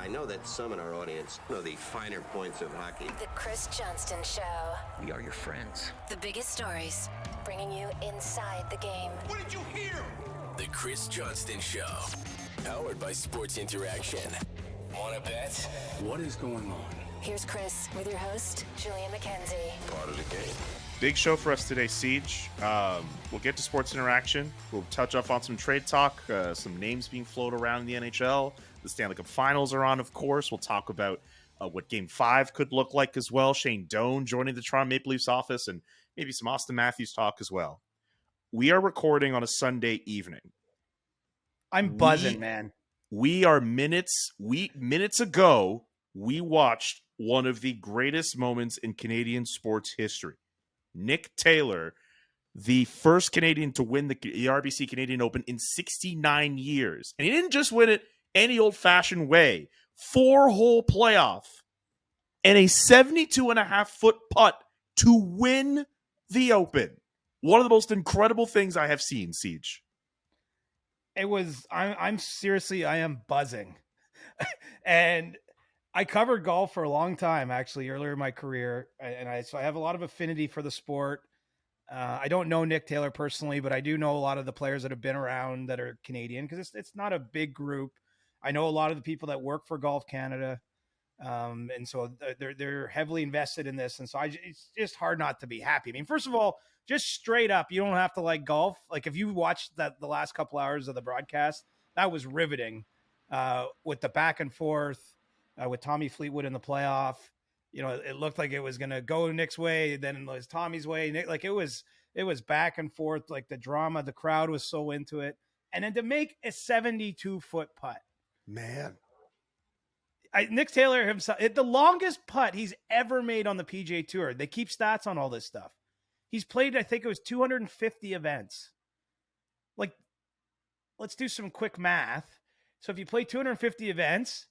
I know that some in our audience know the finer points of hockey. The Chris Johnston Show. We are your friends. The biggest stories, bringing you inside the game. What did you hear? The Chris Johnston Show. Powered by Sports Interaction. Wanna bet? What is going on? Here's Chris with your host, Julian McKenzie. Part of the game. Big show for us today, Siege. We'll get to Sports Interaction. We'll touch up on some trade talk, some names being floated around in the NHL. The Stanley Cup Finals are on, of course. We'll talk about what Game 5 could look like as well. Shane Doan joining the Toronto Maple Leafs office, and maybe some Auston Matthews talk as well. We are recording on a Sunday evening. I'm buzzing, man. We are minutes ago, we watched one of the greatest moments in Canadian sports history. Nick Taylor, the first Canadian to win the RBC Canadian Open in 69 years. And he didn't just win it any old-fashioned way. 4-hole playoff and a 72.5-foot putt to win the Open. One of the most incredible things I have seen, Siege. It was, I'm seriously, I am buzzing. And I covered golf for a long time, actually, earlier in my career. So I have a lot of affinity for the sport. I don't know Nick Taylor personally, but I do know a lot of the players that have been around that are Canadian, because it's not a big group. I know a lot of the people that work for Golf Canada. And so they're heavily invested in this. And so it's just hard not to be happy. I mean, first of all, just straight up, you don't have to like golf. Like if you watched the last couple hours of the broadcast, that was riveting with the back and forth with Tommy Fleetwood in the playoff. You know, it looked like it was going to go Nick's way. Then it was Tommy's way. Nick, like it was back and forth, like the drama, the crowd was so into it. And then to make a 72-foot putt, man, Nick Taylor himself, the longest putt he's ever made on the PGA Tour. They keep stats on all this stuff. He's played, I think it was 250 events. Like, let's do some quick math. So if you play 250 events,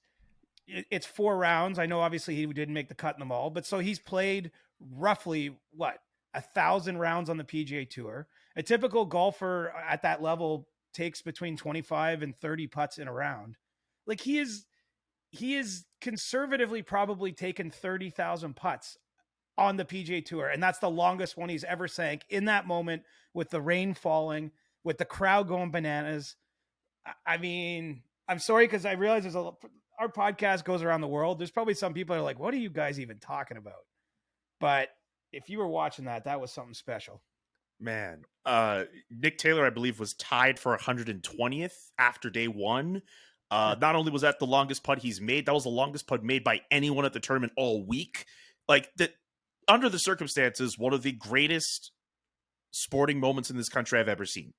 it's 4 rounds. I know obviously he didn't make the cut in them all, but so he's played roughly 1,000 rounds on the PGA Tour. A typical golfer at that level takes between 25 and 30 putts in a round. Like he is conservatively probably taken 30,000 putts on the PGA Tour. And that's the longest one he's ever sank in that moment with the rain falling, with the crowd going bananas. I mean, I'm sorry, because I realize our podcast goes around the world. There's probably some people that are like, what are you guys even talking about? But if you were watching that was something special. Man, Nick Taylor, I believe, was tied for 120th after day one. Not only was that the longest putt he's made, that was the longest putt made by anyone at the tournament all week. Like, under the circumstances, one of the greatest sporting moments in this country I've ever seen.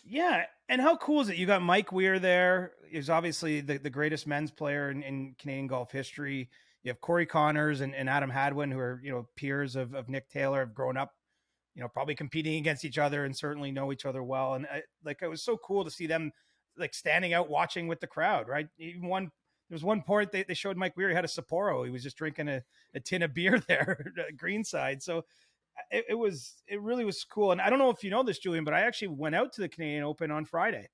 Yeah, and how cool is it? You got Mike Weir there. He's obviously the greatest men's player in Canadian golf history. You have Corey Connors and Adam Hadwin, who are, peers of Nick Taylor, have grown up, probably competing against each other and certainly know each other well. And it was so cool to see them like standing out watching with the crowd, right? Even there was one point they showed Mike Weir had a Sapporo. He was just drinking a tin of beer there, Greenside. So it really was cool. And I don't know if you know this, Julian, but I actually went out to the Canadian Open on Friday.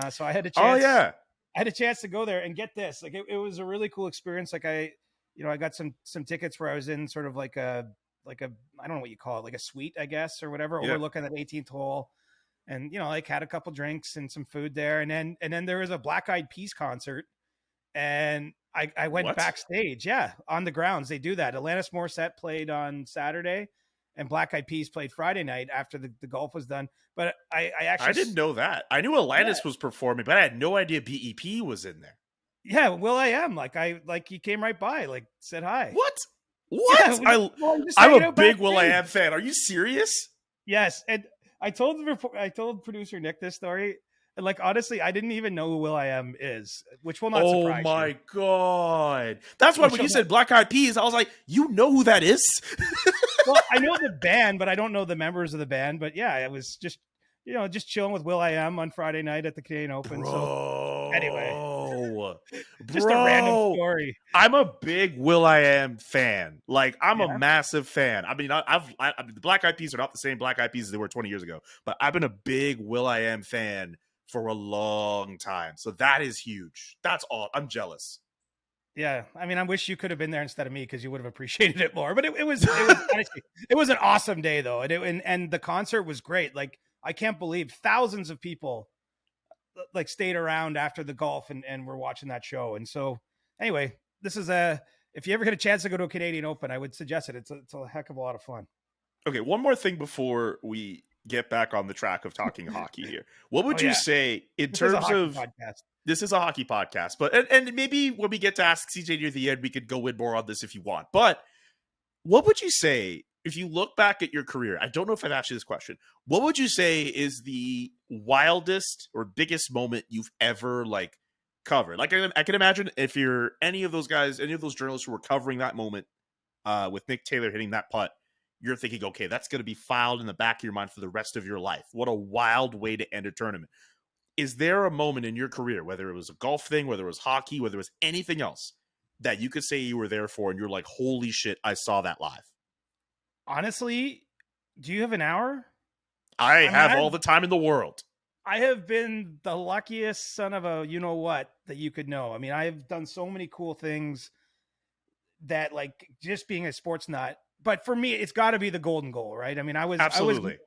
So I had a chance. Oh yeah. I had a chance to go there and get this. Like it was a really cool experience. Like I got some tickets where I was in sort of like a I don't know what you call it, like a suite, I guess, or whatever, overlooking that 18th hole. And, like had a couple drinks and some food there. And then there was a Black Eyed Peas concert. And I went backstage. Yeah. On the grounds. They do that. Alanis Morissette played on Saturday and Black Eyed Peas played Friday night after the golf was done. But I didn't know that. I knew Alanis was performing, but I had no idea BEP was in there. Yeah. will.i.am. Like he came right by, like said hi. What? Yeah, I'm a big will.i.am fan. Are you serious? Yes. And I told producer Nick this story, and like honestly, I didn't even know who will.i.am is, which will not surprise you. Oh my god! That's why when you said Black Eyed Peas, I was like, you know who that is? Well, I know the band, but I don't know the members of the band. But yeah, it was just chilling with will.i.am on Friday night at the Canadian Open. So anyway, just a random story. I'm a big will.i.am fan. Like I'm a massive fan. I mean, the Black Eyed Peas are not the same Black Eyed Peas as they were 20 years ago, but I've been a big will.i.am fan for a long time. So that is huge. That's all. I'm jealous. Yeah, I mean, I wish you could have been there instead of me because you would have appreciated it more. But it was honestly, it was an awesome day though, and the concert was great. Like I can't believe thousands of people like stayed around after the golf and were watching that show. And so anyway, this is if you ever get a chance to go to a Canadian Open, I would suggest it. It's a heck of a lot of fun. Okay, one more thing before we get back on the track of talking hockey here. What would you say in terms of podcast? This is a hockey podcast, but and maybe when we get to ask CJ near the end, we could go in more on this if you want. But what would you say if you look back at your career? I don't know if I've asked you this question. What would you say is the wildest or biggest moment you've ever like covered? Like I can imagine if you're any of those guys, any of those journalists who were covering that moment with Nick Taylor hitting that putt, you're thinking, okay, that's going to be filed in the back of your mind for the rest of your life. What a wild way to end a tournament. Is there a moment in your career, whether it was a golf thing, whether it was hockey, whether it was anything else, that you could say you were there for and you're like, holy shit, I saw that live? Honestly, do you have an hour? I have all the time in the world. I have been the luckiest son of a you-know-what that you could know. I mean, I've done so many cool things that like just being a sports nut. But for me, it's got to be the golden goal, right? I mean, Absolutely.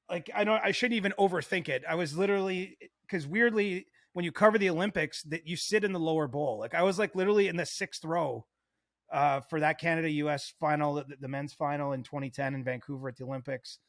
I shouldn't even overthink it. I was literally, because weirdly, when you cover the Olympics, that you sit in the lower bowl. Like I was like literally in the 6th row for that Canada-US final, the men's final in 2010 in Vancouver at the Olympics.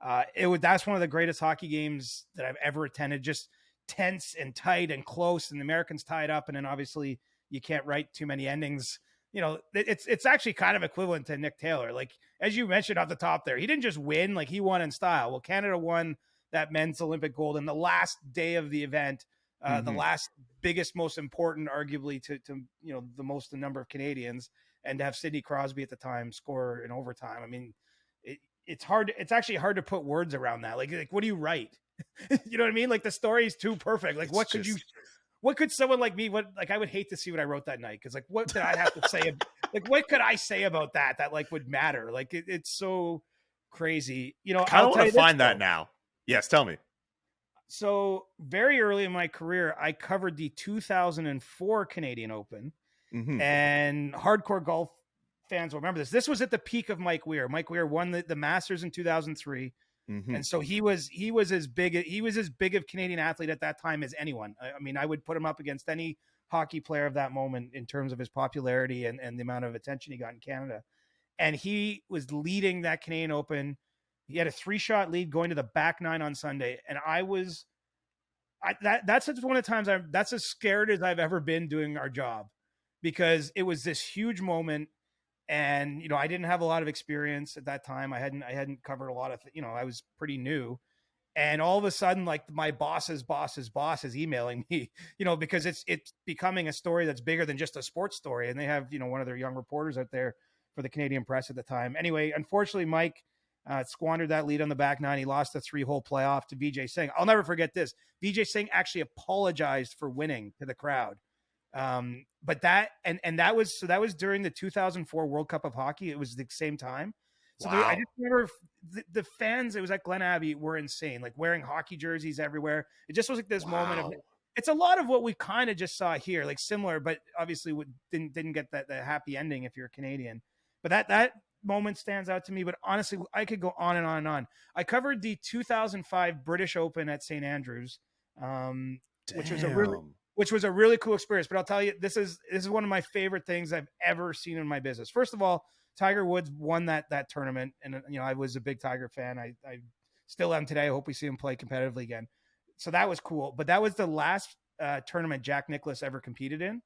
That's one of the greatest hockey games that I've ever attended. Just tense and tight and close, and the Americans tied up, and then obviously you can't write too many endings. You know, it's actually kind of equivalent to Nick Taylor. Like, as you mentioned off the top there, he didn't just win, like he won in style. Well, Canada won that men's Olympic gold in the last day of the event, the last biggest, most important, arguably to the most number of Canadians, and to have Sidney Crosby at the time score in overtime. I mean, it's hard. It's actually hard to put words around that. Like what do you write? You know what I mean? Like the story is too perfect. Like what could someone like me, I would hate to see what I wrote that night. Cause like, what did I have to say? Like, what could I say about that like would matter? Like it's so crazy. You know, I kind of want to find that now. Yes. Tell me. So very early in my career, I covered the 2004 Canadian Open, and hardcore golf fans will remember this. This was at the peak of Mike Weir. Mike Weir won the Masters in 2003. And so he was as big of Canadian athlete at that time as anyone. I mean, I would put him up against any hockey player of that moment in terms of his popularity and the amount of attention he got in Canada. And he was leading that Canadian Open. He had a 3-shot lead going to the back 9 on Sunday. And that's one of the times that's as scared as I've ever been doing our job, because it was this huge moment. And, you know, I didn't have a lot of experience at that time. I hadn't covered a lot of, I was pretty new. And all of a sudden, like my boss's boss is emailing me, because it's becoming a story that's bigger than just a sports story. And they have, one of their young reporters out there for the Canadian Press at the time. Anyway, unfortunately, Mike squandered that lead on the back 9. He lost a 3-hole playoff to Vijay Singh. I'll never forget this. Vijay Singh actually apologized for winning to the crowd. But that was during the 2004 World Cup of Hockey. It was the same time. So wow. I just remember the fans, it was at Glen Abbey, were insane, like wearing hockey jerseys everywhere. It just was like this moment of, it's a lot of what we kind of just saw here, like similar, but obviously didn't get that happy ending if you're Canadian. But that moment stands out to me. But honestly, I could go on and on and on. I covered the 2005 British Open at St. Andrews, which was a really cool experience. But I'll tell you, this is one of my favorite things I've ever seen in my business. First of all, Tiger Woods won that tournament. And, I was a big Tiger fan. I still am today. I hope we see him play competitively again. So that was cool. But that was the last tournament Jack Nicklaus ever competed in.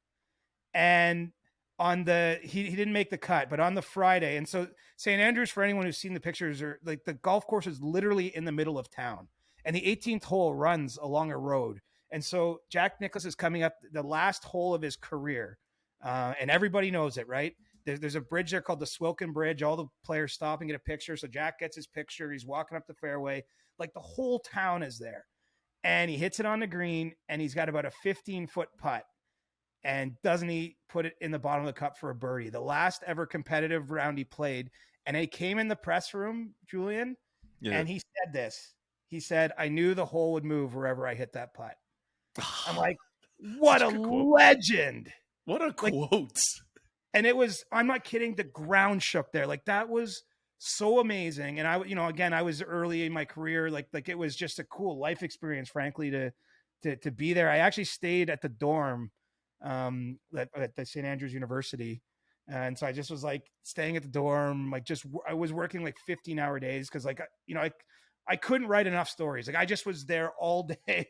And he didn't make the cut, but on the Friday. And so St. Andrews, for anyone who's seen the pictures, are like the golf course is literally in the middle of town. And the 18th hole runs along a road. And so Jack Nicklaus is coming up the last hole of his career. And everybody knows it, right? There's a bridge there called the Swilken Bridge. All the players stop and get a picture. So Jack gets his picture. He's walking up the fairway. Like the whole town is there. And he hits it on the green, and he's got about a 15-foot putt. And doesn't he put it in the bottom of the cup for a birdie? The last ever competitive round he played. And he came in the press room, Julian, and he said this. He said, "I knew the hole would move wherever I hit that putt." I'm like, what a legend. What a Like, quote. and it was, I'm not kidding, the ground shook there. Like, that was so amazing. And I, again, I was early in my career. Like it was just a cool life experience, frankly, to be there. I actually stayed at the dorm at the St. Andrews University. And so I just was like staying at the dorm, like I was working like 15-hour days. Cause like, I couldn't write enough stories. Like I just was there all day.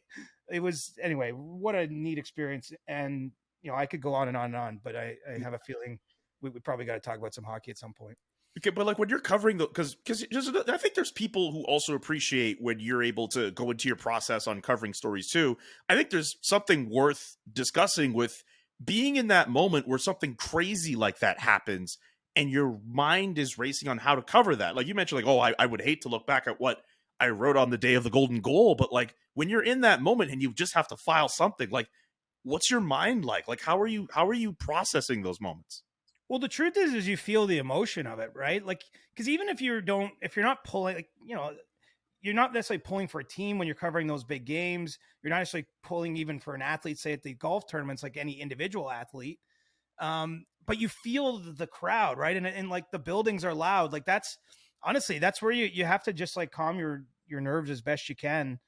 It was, anyway, what a neat experience. And, I could go on and on and on, but I have a feeling we probably got to talk about some hockey at some point. Okay, but like when you're covering because I think there's people who also appreciate when you're able to go into your process on covering stories too. I think there's something worth discussing with being in that moment where something crazy like that happens and your mind is racing on how to cover that. Like you mentioned, like, oh, I would hate to look back at what I wrote on the day of the golden goal, but like when you're in that moment and you just have to file something, like what's your mind like? Like how are you processing those moments? Well, the truth is you feel the emotion of it, right? Like, because even if you're not pulling, like, you're not necessarily pulling for a team when you're covering those big games. You're not necessarily pulling even for an athlete, say at the golf tournaments, like any individual athlete. But you feel the crowd, right? And like the buildings are loud. Like that's where you have to just like calm your nerves as best you can.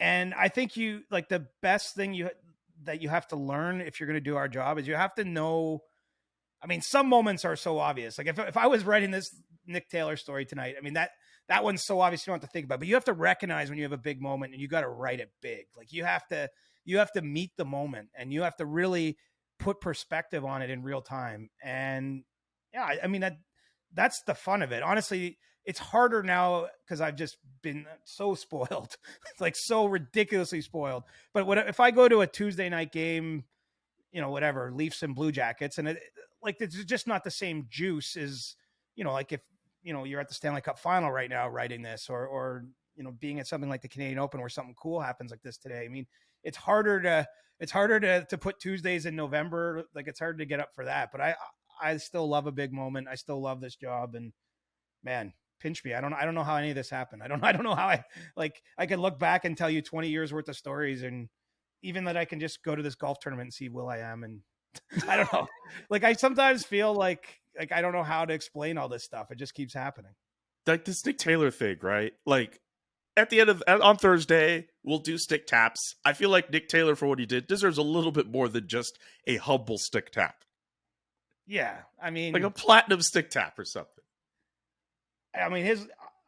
And I think the best thing that you have to learn if you're going to do our job is you have to know. I mean, some moments are so obvious. Like if I was writing this Nick Taylor story tonight, I mean, that one's so obvious you don't have to think about it. But you have to recognize when you have a big moment and you got to write it big. Like you have to meet the moment and you have to really put perspective on it in real time. And yeah, I mean, that's the fun of it. Honestly, it's harder now because I've just been so spoiled. It's like so ridiculously spoiled. But if I go to a Tuesday night game, whatever, Leafs and Blue Jackets, and it's just not the same juice as, like if, you're at the Stanley Cup Final right now writing this or being at something like the Canadian Open where something cool happens like this today. I mean, it's harder to put Tuesdays in November. Like it's hard to get up for that, but I still love a big moment. I still love this job, and man, pinch me. I don't know how any of this happened. I don't know how I can look back and tell you 20 years worth of stories, and even that I can just go to this golf tournament and see will.i.am, and I don't know. Like I sometimes feel like I don't know how to explain all this stuff. It just keeps happening. Like this Nick Taylor thing, right? Like at the end on Thursday, we'll do stick taps. I feel like Nick Taylor, for what he did, deserves a little bit more than just a humble stick tap. Yeah, I mean, like a platinum stick tap or something. I mean,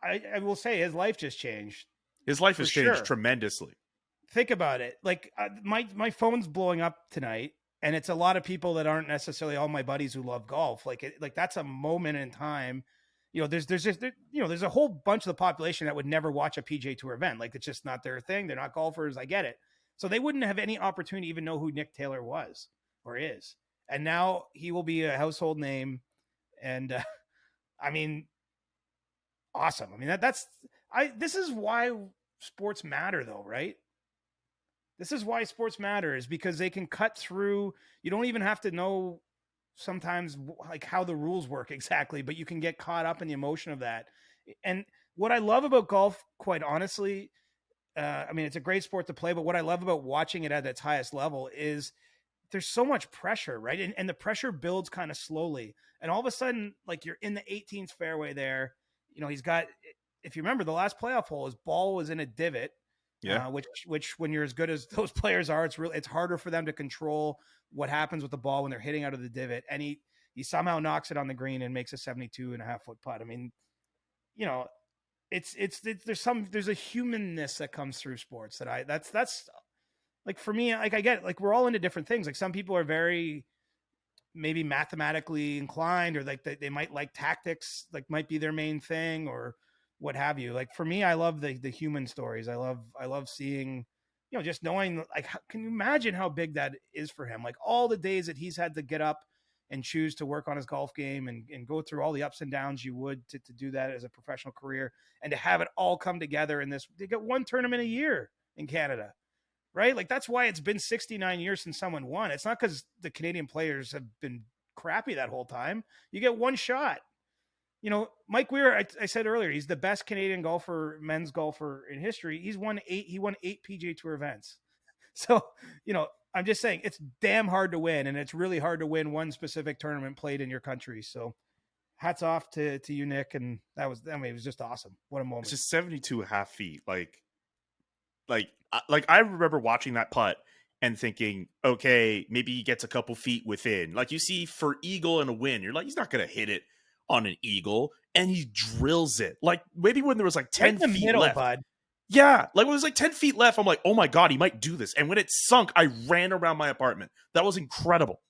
I will say his life just changed. His life has changed tremendously. Think about it. Like my phone's blowing up tonight, and it's a lot of people that aren't necessarily all my buddies who love golf. Like that's a moment in time. There's a whole bunch of the population that would never watch a PGA Tour event. Like it's just not their thing. They're not golfers. I get it. So they wouldn't have any opportunity to even know who Nick Taylor was or is. And now he will be a household name. And I mean, awesome. I mean, this is why sports matter though, right? This is why sports matter, is because they can cut through. You don't even have to know sometimes like how the rules work exactly, but you can get caught up in the emotion of that. And what I love about golf, quite honestly, I mean, it's a great sport to play, but what I love about watching it at its highest level is there's so much pressure, right? And the pressure builds kind of slowly. And all of a sudden, like you're in the 18th fairway there, he's got, if you remember the last playoff hole, his ball was in a divot. Yeah. Which when you're as good as those players are, it's harder for them to control what happens with the ball when they're hitting out of the divot. And he somehow knocks it on the green and makes a 72.5-foot putt. I mean, there's a humanness that comes through sports that's like, for me, like I get, like we're all into different things. Like some people are very maybe mathematically inclined, or like they might like tactics, like might be their main thing, or what have you. Like for me, I love the human stories. I love seeing, just knowing, like, can you imagine how big that is for him? Like all the days that he's had to get up and choose to work on his golf game and go through all the ups and downs you would to do that as a professional career, and to have it all come together in this. They get one tournament a year in Canada, right? Like that's why it's been 69 years since someone won. It's not because the Canadian players have been crappy that whole time. You get one shot. Mike Weir, I said earlier, he's the best Canadian golfer, men's golfer in history. He won 8 PGA Tour events. So, I'm just saying it's damn hard to win, and it's really hard to win one specific tournament played in your country. So hats off to you, Nick. And it was just awesome. What a moment. It's just 72.5 feet. Like I remember watching that putt and thinking, okay, maybe he gets a couple feet within. Like you see for eagle and a win, you're like, he's not going to hit it on an eagle, and he drills it. Like maybe when there was like 10 right in the feet middle, left. bud. Yeah, like when it was like 10 feet left, I'm like, oh my God, he might do this. And when it sunk, I ran around my apartment. That was incredible.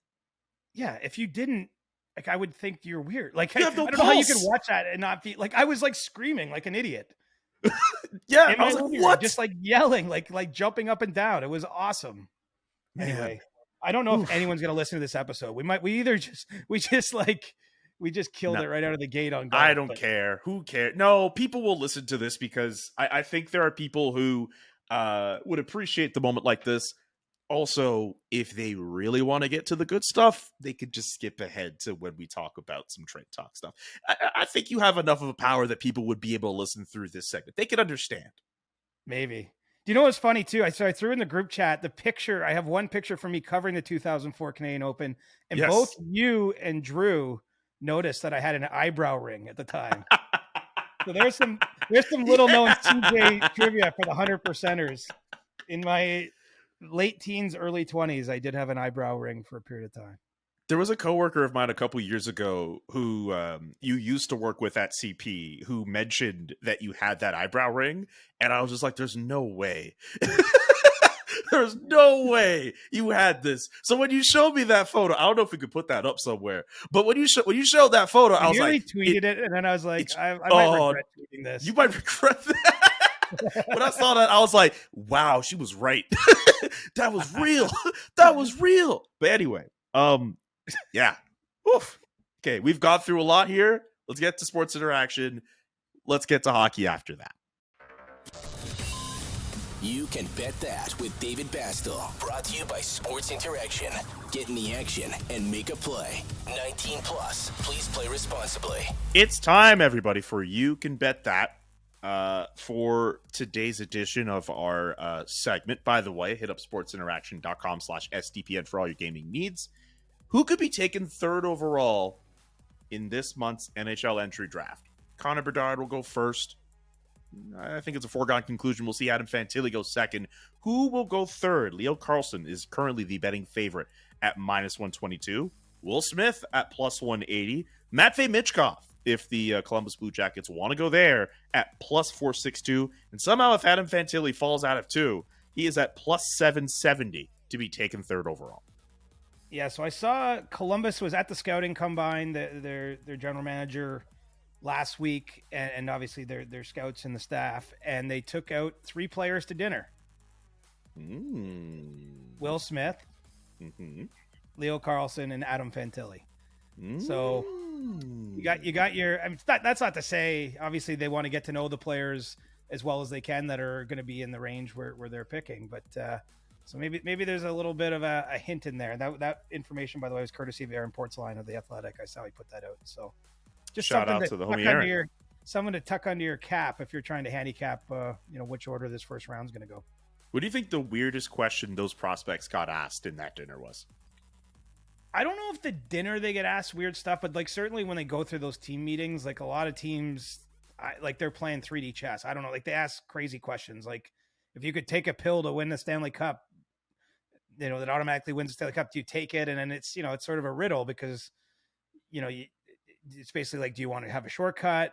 Yeah, if you didn't, like, I would think you're weird. Like, You have no I don't know how you pulse. could watch that and not be like, I was like screaming like an idiot. Yeah, In I was my like, living room, what? just like yelling, like jumping up and down. It was awesome. Man. Anyway, I don't know if anyone's gonna listen to this episode. We just killed it right out of the gate on golf. I don't care. Who cares? No, people will listen to this because I think there are people who would appreciate the moment like this. Also, if they really want to get to the good stuff, they could just skip ahead to when we talk about some trade talk stuff. I think you have enough of a power that people would be able to listen through this segment. They could understand. Maybe. Do you know what's funny too? I threw in the group chat the picture. I have one picture for me covering the 2004 Canadian Open, and Yes. both you and Drew noticed that I had an eyebrow ring at the time. So there's some little known CJ trivia for the 100%ers. In my late teens, early 20s, I did have an eyebrow ring for a period of time. There was a coworker of mine a couple years ago who you used to work with at CP who mentioned that you had that eyebrow ring, and I was just like, "There's no way." There's no way you had this. So when you showed me that photo, I don't know if we could put that up somewhere, but when you showed that photo, I was like, tweeted it, and then I was like, I might regret tweeting this. You might regret that. When I saw that, I was like, wow, she was right. That was real. That was real. But anyway, yeah. Oof. Okay, we've got through a lot here. Let's get to sports interaction. Let's get to hockey after that. You can bet that with David Bastel. Brought to you by Sports Interaction. Get in the action and make a play. 19 plus. Please play responsibly. It's time, everybody, for You Can Bet That. For today's edition of our segment. By the way, hit up sportsinteraction.com/SDPN for all your gaming needs. Who could be taken third overall in this month's NHL entry draft? Connor Bedard will go first. I think it's a foregone conclusion. We'll see Adam Fantilli go second. Who will go third? Leo Carlsson is currently the betting favorite at -122. Will Smith at +180. Matvei Michkov, if the Columbus Blue Jackets want to go there, at +462. And somehow if Adam Fantilli falls out of 2, he is at +770 to be taken third overall. Yeah, so I saw Columbus was at the scouting combine, their general manager last week, and obviously their scouts and the staff, and they took out 3 players to dinner. Will Smith, Leo Carlsson, and Adam Fantilli. So you got your. I mean, that's not to say obviously they want to get to know the players as well as they can that are going to be in the range where they're picking, but so maybe there's a little bit of a hint in there. That information, by the way, was courtcy of Aaron Portzline of The Athletic. I saw he put that out. So just shout out to the homie Aaron. Someone to tuck under your cap if you're trying to handicap, which order this first round is going to go. What do you think the weirdest question those prospects got asked in that dinner was? I don't know if the dinner they get asked weird stuff, but like certainly when they go through those team meetings, like a lot of teams, like they're playing 3D chess. I don't know, like they ask crazy questions, like if you could take a pill to win the Stanley Cup, that automatically wins the Stanley Cup, do you take it? And then it's it's sort of a riddle because it's basically like, do you want to have a shortcut?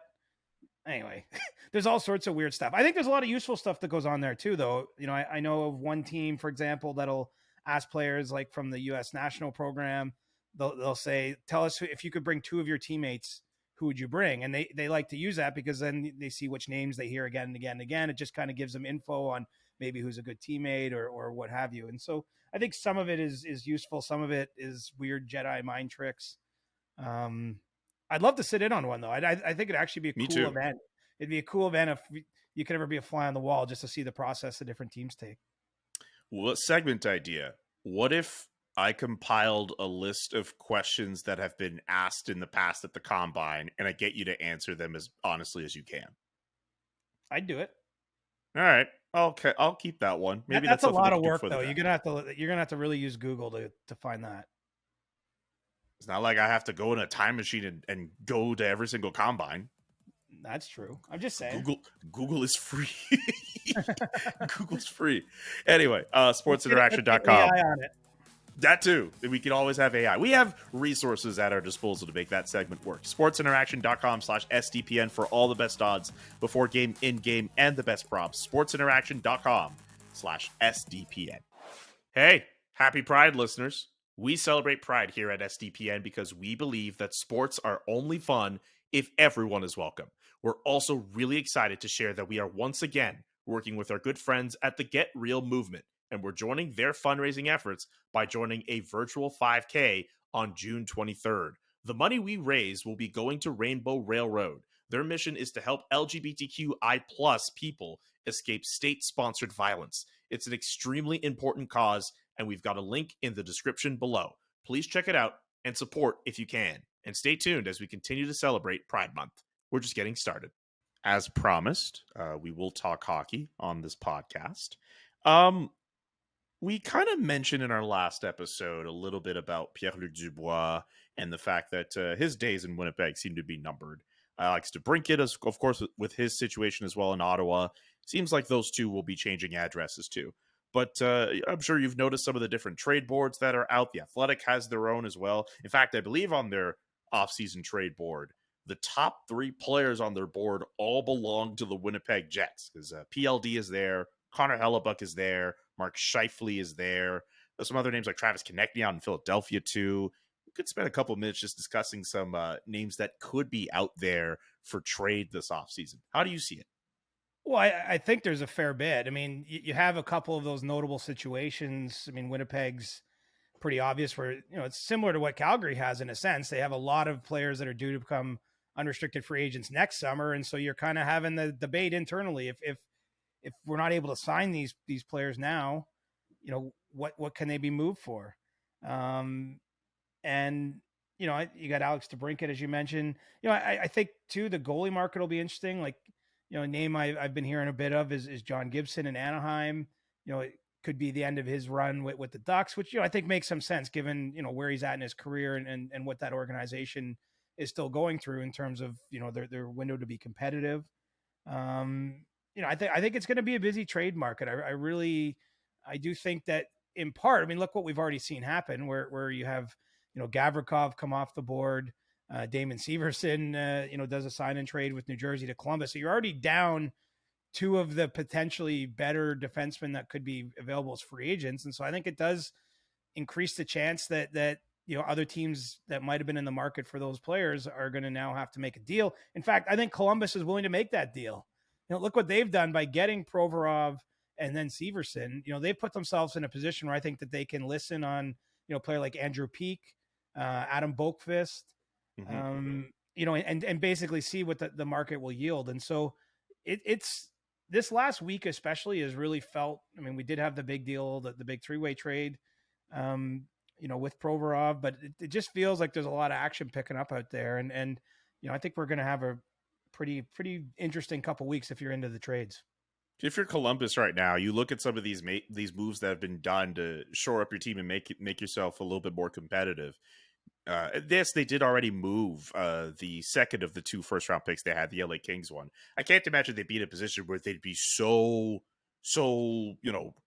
Anyway, there's all sorts of weird stuff. I think there's a lot of useful stuff that goes on there too, though. I know of one team, for example, that'll ask players like from the U.S. national program. They'll say, tell us if you could bring 2 of your teammates, who would you bring? And they like to use that because then they see which names they hear again and again and again. It just kind of gives them info on maybe who's a good teammate or what have you. And so I think some of it is useful. Some of it is weird Jedi mind tricks. I'd love to sit in on one, though. I think it'd actually be a cool event. It'd be a cool event if you could ever be a fly on the wall just to see the process the different teams take. Well, segment idea. What if I compiled a list of questions that have been asked in the past at the combine, and I get you to answer them as honestly as you can? I'd do it. All right. Okay, I'll keep that one. Maybe That's a something we lot of can do work for the though. draft. You're gonna have to really use Google to find that. It's not like I have to go in a time machine and go to every single combine. That's true. I'm just saying. Google is free. Google's free. Anyway, Let's get sportsinteraction.com. AI on it. That too. We can always have AI. We have resources at our disposal to make that segment work. Sportsinteraction.com/SDPN for all the best odds before game, in game, and the best props. Sportsinteraction.com/SDPN. Hey, happy Pride, listeners. We celebrate Pride here at SDPN because we believe that sports are only fun if everyone is welcome. We're also really excited to share that we are once again working with our good friends at the Get Real movement, and we're joining their fundraising efforts by joining a virtual 5K on June 23rd. The money we raise will be going to Rainbow Railroad. Their mission is to help LGBTQI+ people escape state-sponsored violence. It's an extremely important cause, and we've got a link in the description below. Please check it out and support if you can. And stay tuned as we continue to celebrate Pride Month. We're just getting started. As promised, we will talk hockey on this podcast. We kind of mentioned in our last episode a little bit about Pierre-Luc Dubois and the fact that his days in Winnipeg seem to be numbered. Alex DeBrincat, of course, with his situation as well in Ottawa. Seems like those two will be changing addresses too. But I'm sure you've noticed some of the different trade boards that are out. The Athletic has their own as well. In fact, I believe on their offseason trade board, the top 3 players on their board all belong to the Winnipeg Jets. Because PLD is there, Connor Hellebuck is there, Mark Scheifele is there. There's some other names like Travis Konechny out in Philadelphia too. We could spend a couple of minutes just discussing some names that could be out there for trade this offseason. How do you see it? Well, I think there's a fair bit. I mean, you have a couple of those notable situations. I mean, Winnipeg's pretty obvious where, it's similar to what Calgary has in a sense. They have a lot of players that are due to become unrestricted free agents next summer. And so you're kind of having the debate internally. If we're not able to sign these players now, what can they be moved for? And, you got Alex DeBrincat, as you mentioned. I think too, the goalie market will be interesting. Like, a name I've been hearing a bit of is John Gibson in Anaheim. It could be the end of his run with the Ducks, which, I think makes some sense given, where he's at in his career and what that organization is still going through in terms of, their window to be competitive. I think it's going to be a busy trade market. I do think that in part, I mean, look what we've already seen happen where you have, Gavrikov come off the board. Damon Severson, does a sign and trade with New Jersey to Columbus. So you're already down 2 of the potentially better defensemen that could be available as free agents. And so I think it does increase the chance that other teams that might've been in the market for those players are going to now have to make a deal. In fact, I think Columbus is willing to make that deal. Look what they've done by getting Provorov and then Severson. They've put themselves in a position where I think that they can listen on, a player like Andrew Peak, Adam Boqvist, and basically see what the market will yield. And so it's this last week especially has really felt, I mean, we did have the big deal, the big 3-way trade, with Provorov, but it just feels like there's a lot of action picking up out there. And I think we're going to have a pretty interesting couple weeks if you're into the trades. If you're Columbus right now, you look at some of these moves that have been done to shore up your team and make yourself a little bit more competitive. They did already move the second of the 2 first-round picks they had, the LA Kings one. I can't imagine they'd be in a position where they'd be so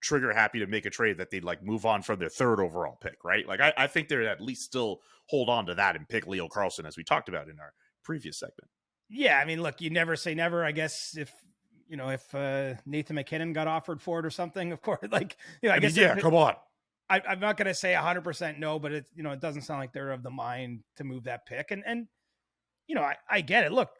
trigger happy to make a trade that they'd like move on from their 3rd overall pick, right? Like I think they'd at least still hold on to that and pick Leo Carlsson, as we talked about in our previous segment. Yeah, I mean, look, you never say never. I guess if Nathan McKinnon got offered for it or something, of course, come on. I'm not going to say 100% no, but it doesn't sound like they're of the mind to move that pick. And I get it. Look,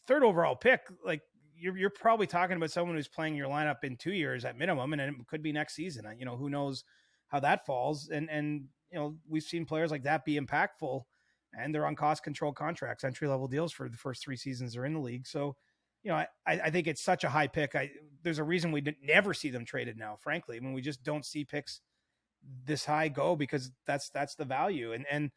3rd overall pick, like you're probably talking about someone who's playing your lineup in 2 years at minimum, and it could be next season. Who knows how that falls. And we've seen players like that be impactful, and they're on cost control contracts, entry level deals for the first 3 seasons they're in the league. So, I think it's such a high pick. There's a reason we never see them traded now, frankly. I mean, we just don't see picks this high go because that's the value. And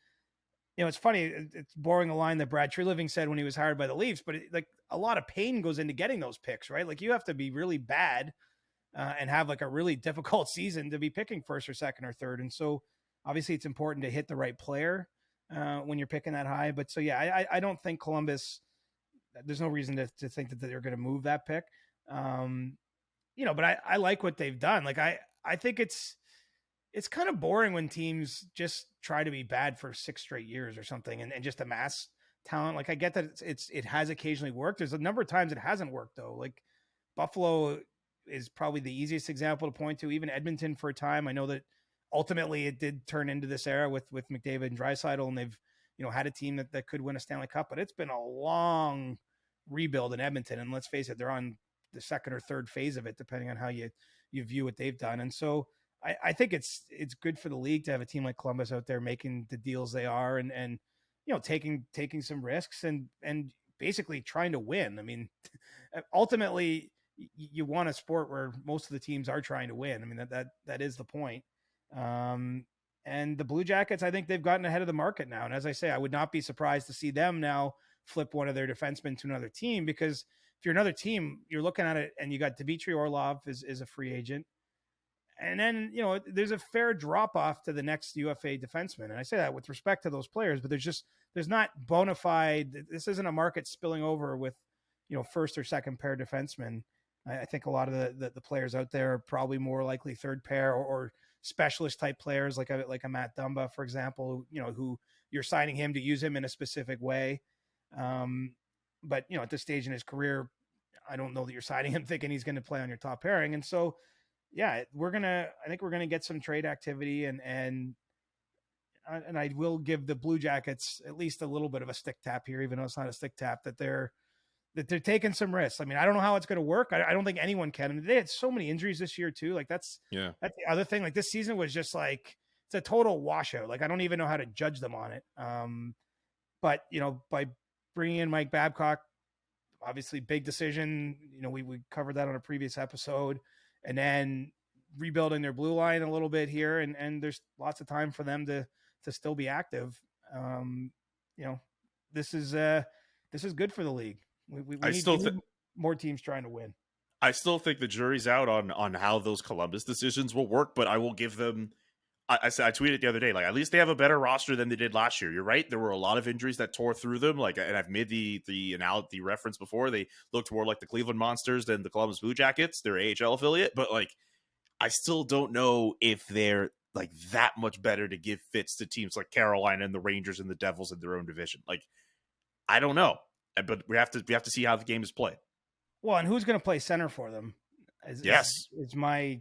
it's funny, it's borrowing a line that Brad Treliving said when he was hired by the Leafs, but like a lot of pain goes into getting those picks, right? Like you have to be really bad and have like a really difficult season to be picking first or second or third. And so obviously it's important to hit the right player when you're picking that high. But so, yeah, I don't think Columbus, there's no reason to think that they're going to move that pick. But I like what they've done. Like, I think it's kind of boring when teams just try to be bad for 6 straight years or something and just amass talent. Like, I get that it has occasionally worked. There's a number of times it hasn't worked though. Like Buffalo is probably the easiest example to point to. Even Edmonton for a time. I know that ultimately it did turn into this era with McDavid and Draisaitl, and they've, had a team that could win a Stanley Cup, but it's been a long rebuild in Edmonton. And let's face it, they're on the second or third phase of it, depending on how you view what they've done. And so I think it's good for the league to have a team like Columbus out there making the deals they are and taking some risks and basically trying to win. I mean, ultimately you want a sport where most of the teams are trying to win. I mean, that is the point. And the Blue Jackets, I think they've gotten ahead of the market now. And as I say, I would not be surprised to see them now flip one of their defensemen to another team, because if you're another team, you're looking at it and you got Dmitry Orlov is a free agent. And then, there's a fair drop off to the next UFA defenseman. And I say that with respect to those players, but there's not bona fide. This isn't a market spilling over with, first or second pair defensemen. I think a lot of the players out there are probably more likely third pair or specialist type players like a Matt Dumba, for example, who you're signing him to use him in a specific way. But at this stage in his career, I don't know that you're signing him thinking he's going to play on your top pairing. And so, yeah, I think we're going to get some trade activity and I will give the Blue Jackets at least a little bit of a stick tap here, even though it's not a stick tap, that they're taking some risks. I mean, I don't know how it's going to work. I don't think anyone can. I mean, they had so many injuries this year too. Like that's the other thing. Like this season was just like, it's a total washout. Like I don't even know how to judge them on it. But by bringing in Mike Babcock, obviously big decision. We covered that on a previous episode, and then rebuilding their blue line a little bit here. And there's lots of time for them to still be active. This is good for the league. We need more teams trying to win. I still think the jury's out on how those Columbus decisions will work, but I will give them. I tweeted the other day, like at least they have a better roster than they did last year. You're right; there were a lot of injuries that tore through them. Like, and I've made the reference before. They looked more like the Cleveland Monsters than the Columbus Blue Jackets, their AHL affiliate. But like, I still don't know if they're like that much better to give fits to teams like Carolina and the Rangers and the Devils in their own division. Like, I don't know, but we have to see how the game is played. Well, and who's going to play center for them? Is my,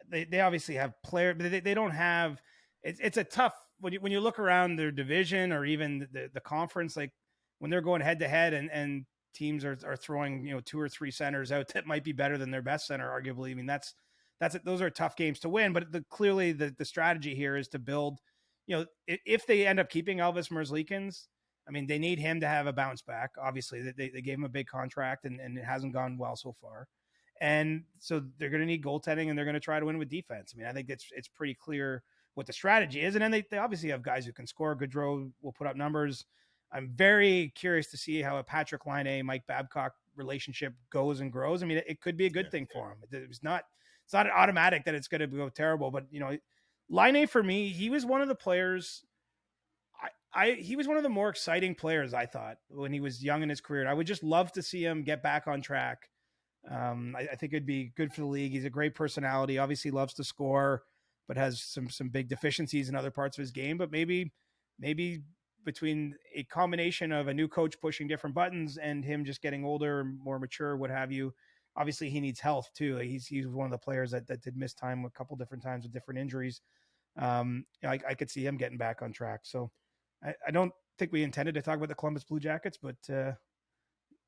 they obviously have players, but they don't have, it's a tough, when you look around their division or even the conference, like when they're going head to head and teams are throwing, 2 or 3 centers out that might be better than their best center, arguably. I mean, those are tough games to win, but clearly the strategy here is to build, if they end up keeping Elvis Merzlikins, I mean, they need him to have a bounce back. Obviously, they gave him a big contract and it hasn't gone well so far. And so they're going to need goaltending and they're going to try to win with defense. I mean, I think it's pretty clear what the strategy is. And then they obviously have guys who can score. Gaudreau will put up numbers. I'm very curious to see how a Patrick Laine, Mike Babcock relationship goes and grows. I mean, it could be a good thing for him. It's not an automatic that it's going to go terrible, but Laine, for me, he was one of the players. He was one of the more exciting players, I thought, when he was young in his career. I would just love to see him get back on track. I think it'd be good for the league. He's a great personality, obviously loves to score, but has some big deficiencies in other parts of his game. But maybe between a combination of a new coach pushing different buttons and him just getting older, more mature, what have you, obviously he needs health too. He's one of the players that did miss time a couple different times with different injuries. I could see him getting back on track. So I don't think we intended to talk about the Columbus Blue Jackets, but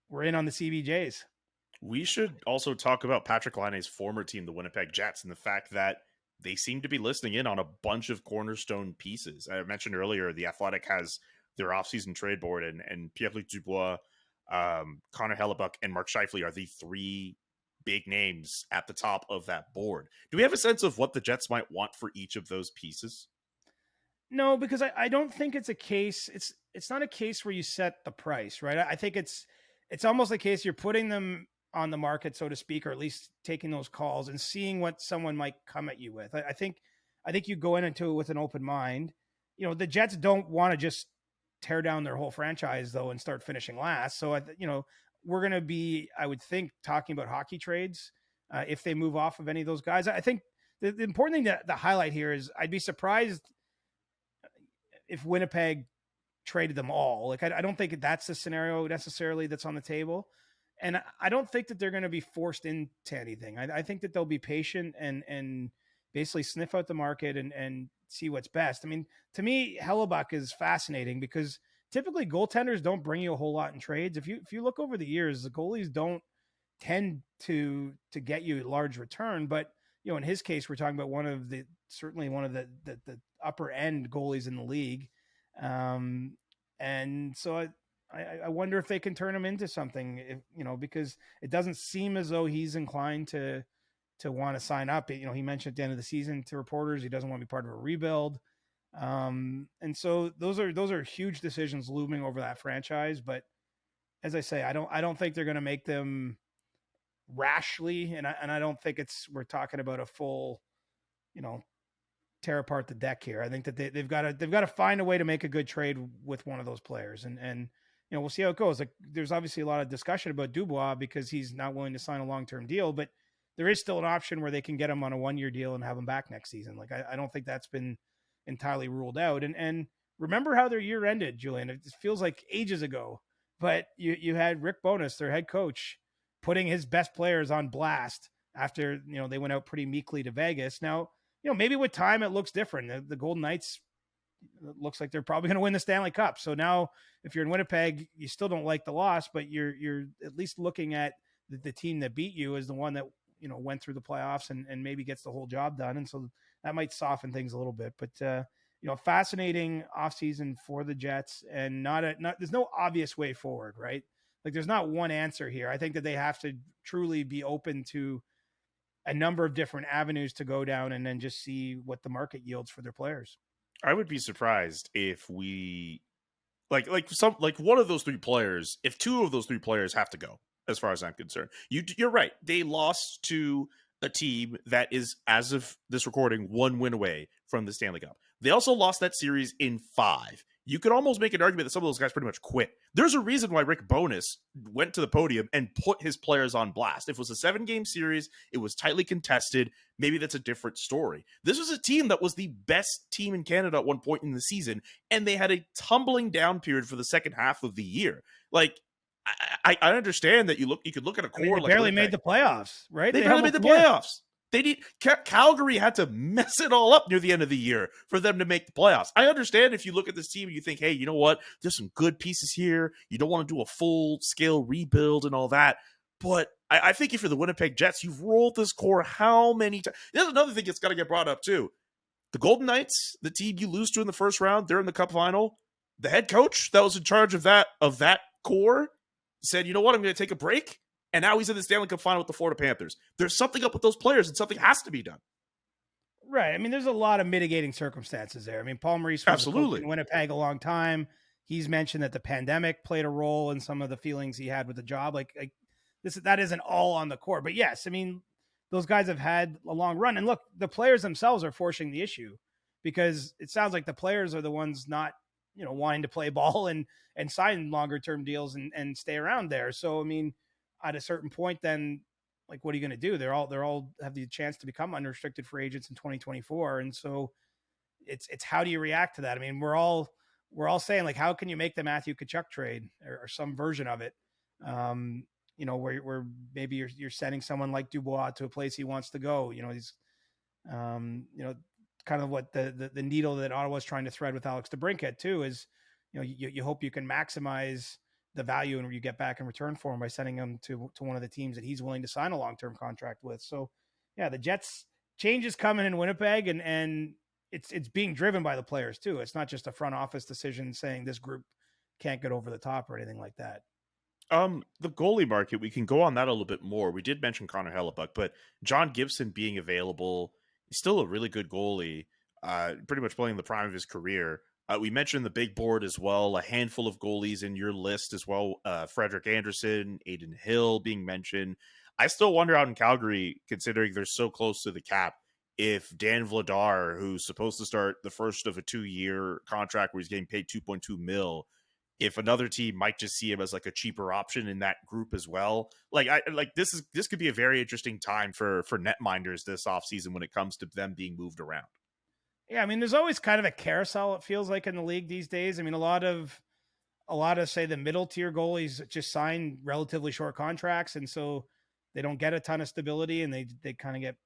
we're in on the CBJs. We should also talk about Patrick Laine's former team, the Winnipeg Jets, and the fact that they seem to be listening in on a bunch of cornerstone pieces. I mentioned earlier, The Athletic has their offseason trade board, and Pierre-Luc Dubois, Connor Hellebuck, and Mark Scheifele are the 3 big names at the top of that board. Do we have a sense of what the Jets might want for each of those pieces? No, because I don't think it's a case. It's not a case where you set the price, right? I think it's almost a case you're putting them on the market, so to speak, or at least taking those calls and seeing what someone might come at you with. I think you go into it with an open mind. The Jets don't want to just tear down their whole franchise though and start finishing last. So we're going to be, I would think, talking about hockey trades if they move off of any of those guys. I think the important thing to highlight here is I'd be surprised if Winnipeg traded them all. Like, I don't think that's the scenario necessarily that's on the table. And I don't think that they're going to be forced into anything. I think that they'll be patient and basically sniff out the market and see what's best. I mean, to me, Hellebuck is fascinating because typically goaltenders don't bring you a whole lot in trades. If you look over the years, the goalies don't tend to get you a large return. But, in his case, we're talking about certainly one of the upper end goalies in the league. And so I wonder if they can turn him into something, because it doesn't seem as though he's inclined to want to sign up. He mentioned at the end of the season to reporters, he doesn't want to be part of a rebuild. And so those are huge decisions looming over that franchise. But as I say, I don't think they're going to make them rashly. And I don't think we're talking about a full, tear apart the deck here. I think that they've got to find a way to make a good trade with one of those players. And we'll see how it goes. Like, there's obviously a lot of discussion about Dubois because he's not willing to sign a long-term deal, but there is still an option where they can get him on a 1-year deal and have him back next season. Like, I don't think that's been entirely ruled out. And remember how their year ended, Julian. It feels like ages ago, but you had Rick Bowness, their head coach, putting his best players on blast after, they went out pretty meekly to Vegas. Now, maybe with time it looks different. The Golden Knights, it looks like they're probably going to win the Stanley Cup. So now if you're in Winnipeg, you still don't like the loss, but you're at least looking at the team that beat you as the one that, went through the playoffs and maybe gets the whole job done. And so that might soften things a little bit, but fascinating offseason for the Jets, and there's no obvious way forward, right? Like, there's not one answer here. I think that they have to truly be open to a number of different avenues to go down and then just see what the market yields for their players. I would be surprised if we like one of those three players, if two of those three players have to go, as far as I'm concerned. You're right. They lost to a team that is, as of this recording, 1 win away from the Stanley Cup. They also lost that series in 5. You could almost make an argument that some of those guys pretty much quit. There's a reason why Rick Bowness went to the podium and put his players on blast. If it was a 7-game series, it was tightly contested. Maybe that's a different story. This was a team that was the best team in Canada at one point in the season, and they had a tumbling down period for the second half of the year. Like, I understand that you could look at a core. They barely made the playoffs, right? They barely made the playoffs. Calgary had to mess it all up near the end of the year for them to make the playoffs. I understand if you look at this team and you think, hey, you know what? There's some good pieces here. You don't want to do a full-scale rebuild and all that. But I think if you're the Winnipeg Jets, you've rolled this core how many times? There's another thing that's got to get brought up, too. The Golden Knights, the team you lose to in the first round, they're in the Cup Final. The head coach that was in charge of that core said, you know what? I'm going to take a break. And now he's in the Stanley Cup Final with the Florida Panthers. There's something up with those players, and something has to be done. Right. I mean, there's a lot of mitigating circumstances there. I mean, Paul Maurice was in Winnipeg a long time. He's mentioned that the pandemic played a role in some of the feelings he had with the job. Like that isn't all on the core. But yes, I mean, those guys have had a long run. And look, the players themselves are forcing the issue because it sounds like the players are the ones not, wanting to play ball and sign longer term deals and stay around there. So, I mean, at a certain point, then, like, what are you going to do? They're all have the chance to become unrestricted free agents in 2024. And so it's how do you react to that? I mean, we're all saying, like, how can you make the Matthew Tkachuk trade or some version of it? Where maybe you're sending someone like Dubois to a place he wants to go. He's, kind of what the needle that Ottawa's trying to thread with Alex DeBrincat too is, you hope you can maximize the value and you get back in return for him by sending him to one of the teams that he's willing to sign a long-term contract with. So yeah, the Jets change is coming in Winnipeg and it's being driven by the players too. It's not just a front office decision saying this group can't get over the top or anything like that. The goalie market, we can go on that a little bit more. We did mention Connor Hellebuck, but John Gibson being available, he's still a really good goalie, pretty much playing the prime of his career. We mentioned the big board as well, a handful of goalies in your list as well. Frederik Andersen, Aiden Hill being mentioned. I still wonder out in Calgary, considering they're so close to the cap, if Dan Vladar, who's supposed to start the first of a 2-year contract where he's getting paid $2.2 million, if another team might just see him as like a cheaper option in that group as well. This could be a very interesting time for netminders this offseason when it comes to them being moved around. Yeah, I mean, there's always kind of a carousel, it feels like, in the league these days. I mean, a lot of say the middle tier goalies just sign relatively short contracts, and so they don't get a ton of stability, and they kind of get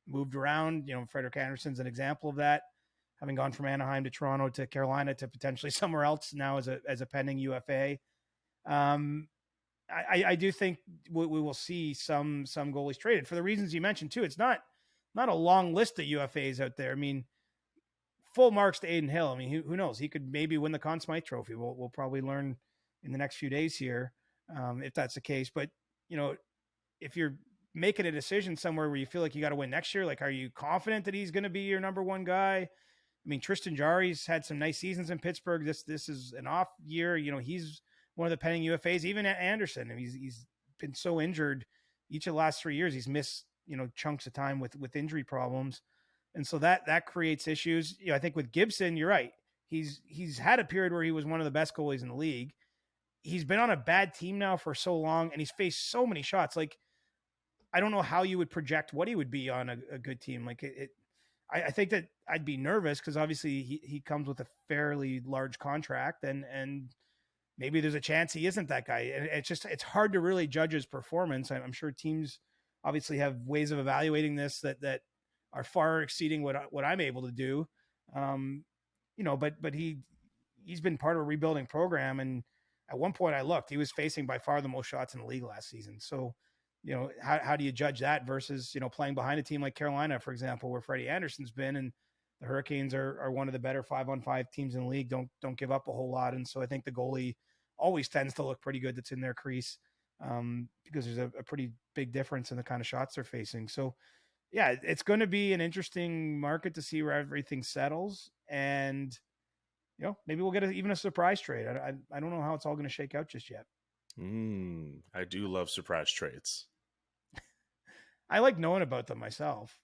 moved around. You know, Frederik Andersen's an example of that, having gone from Anaheim to Toronto to Carolina to potentially somewhere else now as a pending UFA. I do think we will see some goalies traded for the reasons you mentioned too. It's not a long list of UFAs out there. I mean, full marks to Aiden Hill. I mean, who knows? He could maybe win the Conn Smythe Trophy. We'll probably learn in the next few days here if that's the case. But, you know, if you're making a decision somewhere where you feel like you got to win next year, like, are you confident that he's going to be your number one guy? I mean, Tristan Jarry's had some nice seasons in Pittsburgh. This is an off year. You know, he's one of the pending UFAs. Even at Anderson, I mean, he's been so injured each of the last 3 years. He's missed, you know, chunks of time with injury problems. And so that creates issues. You know, I think with Gibson, you're right. He's had a period where he was one of the best goalies in the league. He's been on a bad team now for so long, and he's faced so many shots. Like, I don't know how you would project what he would be on a good team. Like I think that I'd be nervous because obviously he comes with a fairly large contract, and maybe there's a chance he isn't that guy. And it's hard to really judge his performance. I'm sure teams obviously have ways of evaluating this that are far exceeding what I'm able to do. You know, but he's been part of a rebuilding program. And at one point I looked, he was facing by far the most shots in the league last season. So, you know, how do you judge that versus, you know, playing behind a team like Carolina, for example, where Freddie Anderson's been, and the Hurricanes are one of the better 5-on-5 teams in the league, don't give up a whole lot. And so I think the goalie always tends to look pretty good that's in their crease because there's a pretty big difference in the kind of shots they're facing. So, yeah, it's going to be an interesting market to see where everything settles. And, you know, maybe we'll get even a surprise trade. I don't know how it's all going to shake out just yet. I do love surprise trades. I like knowing about them myself.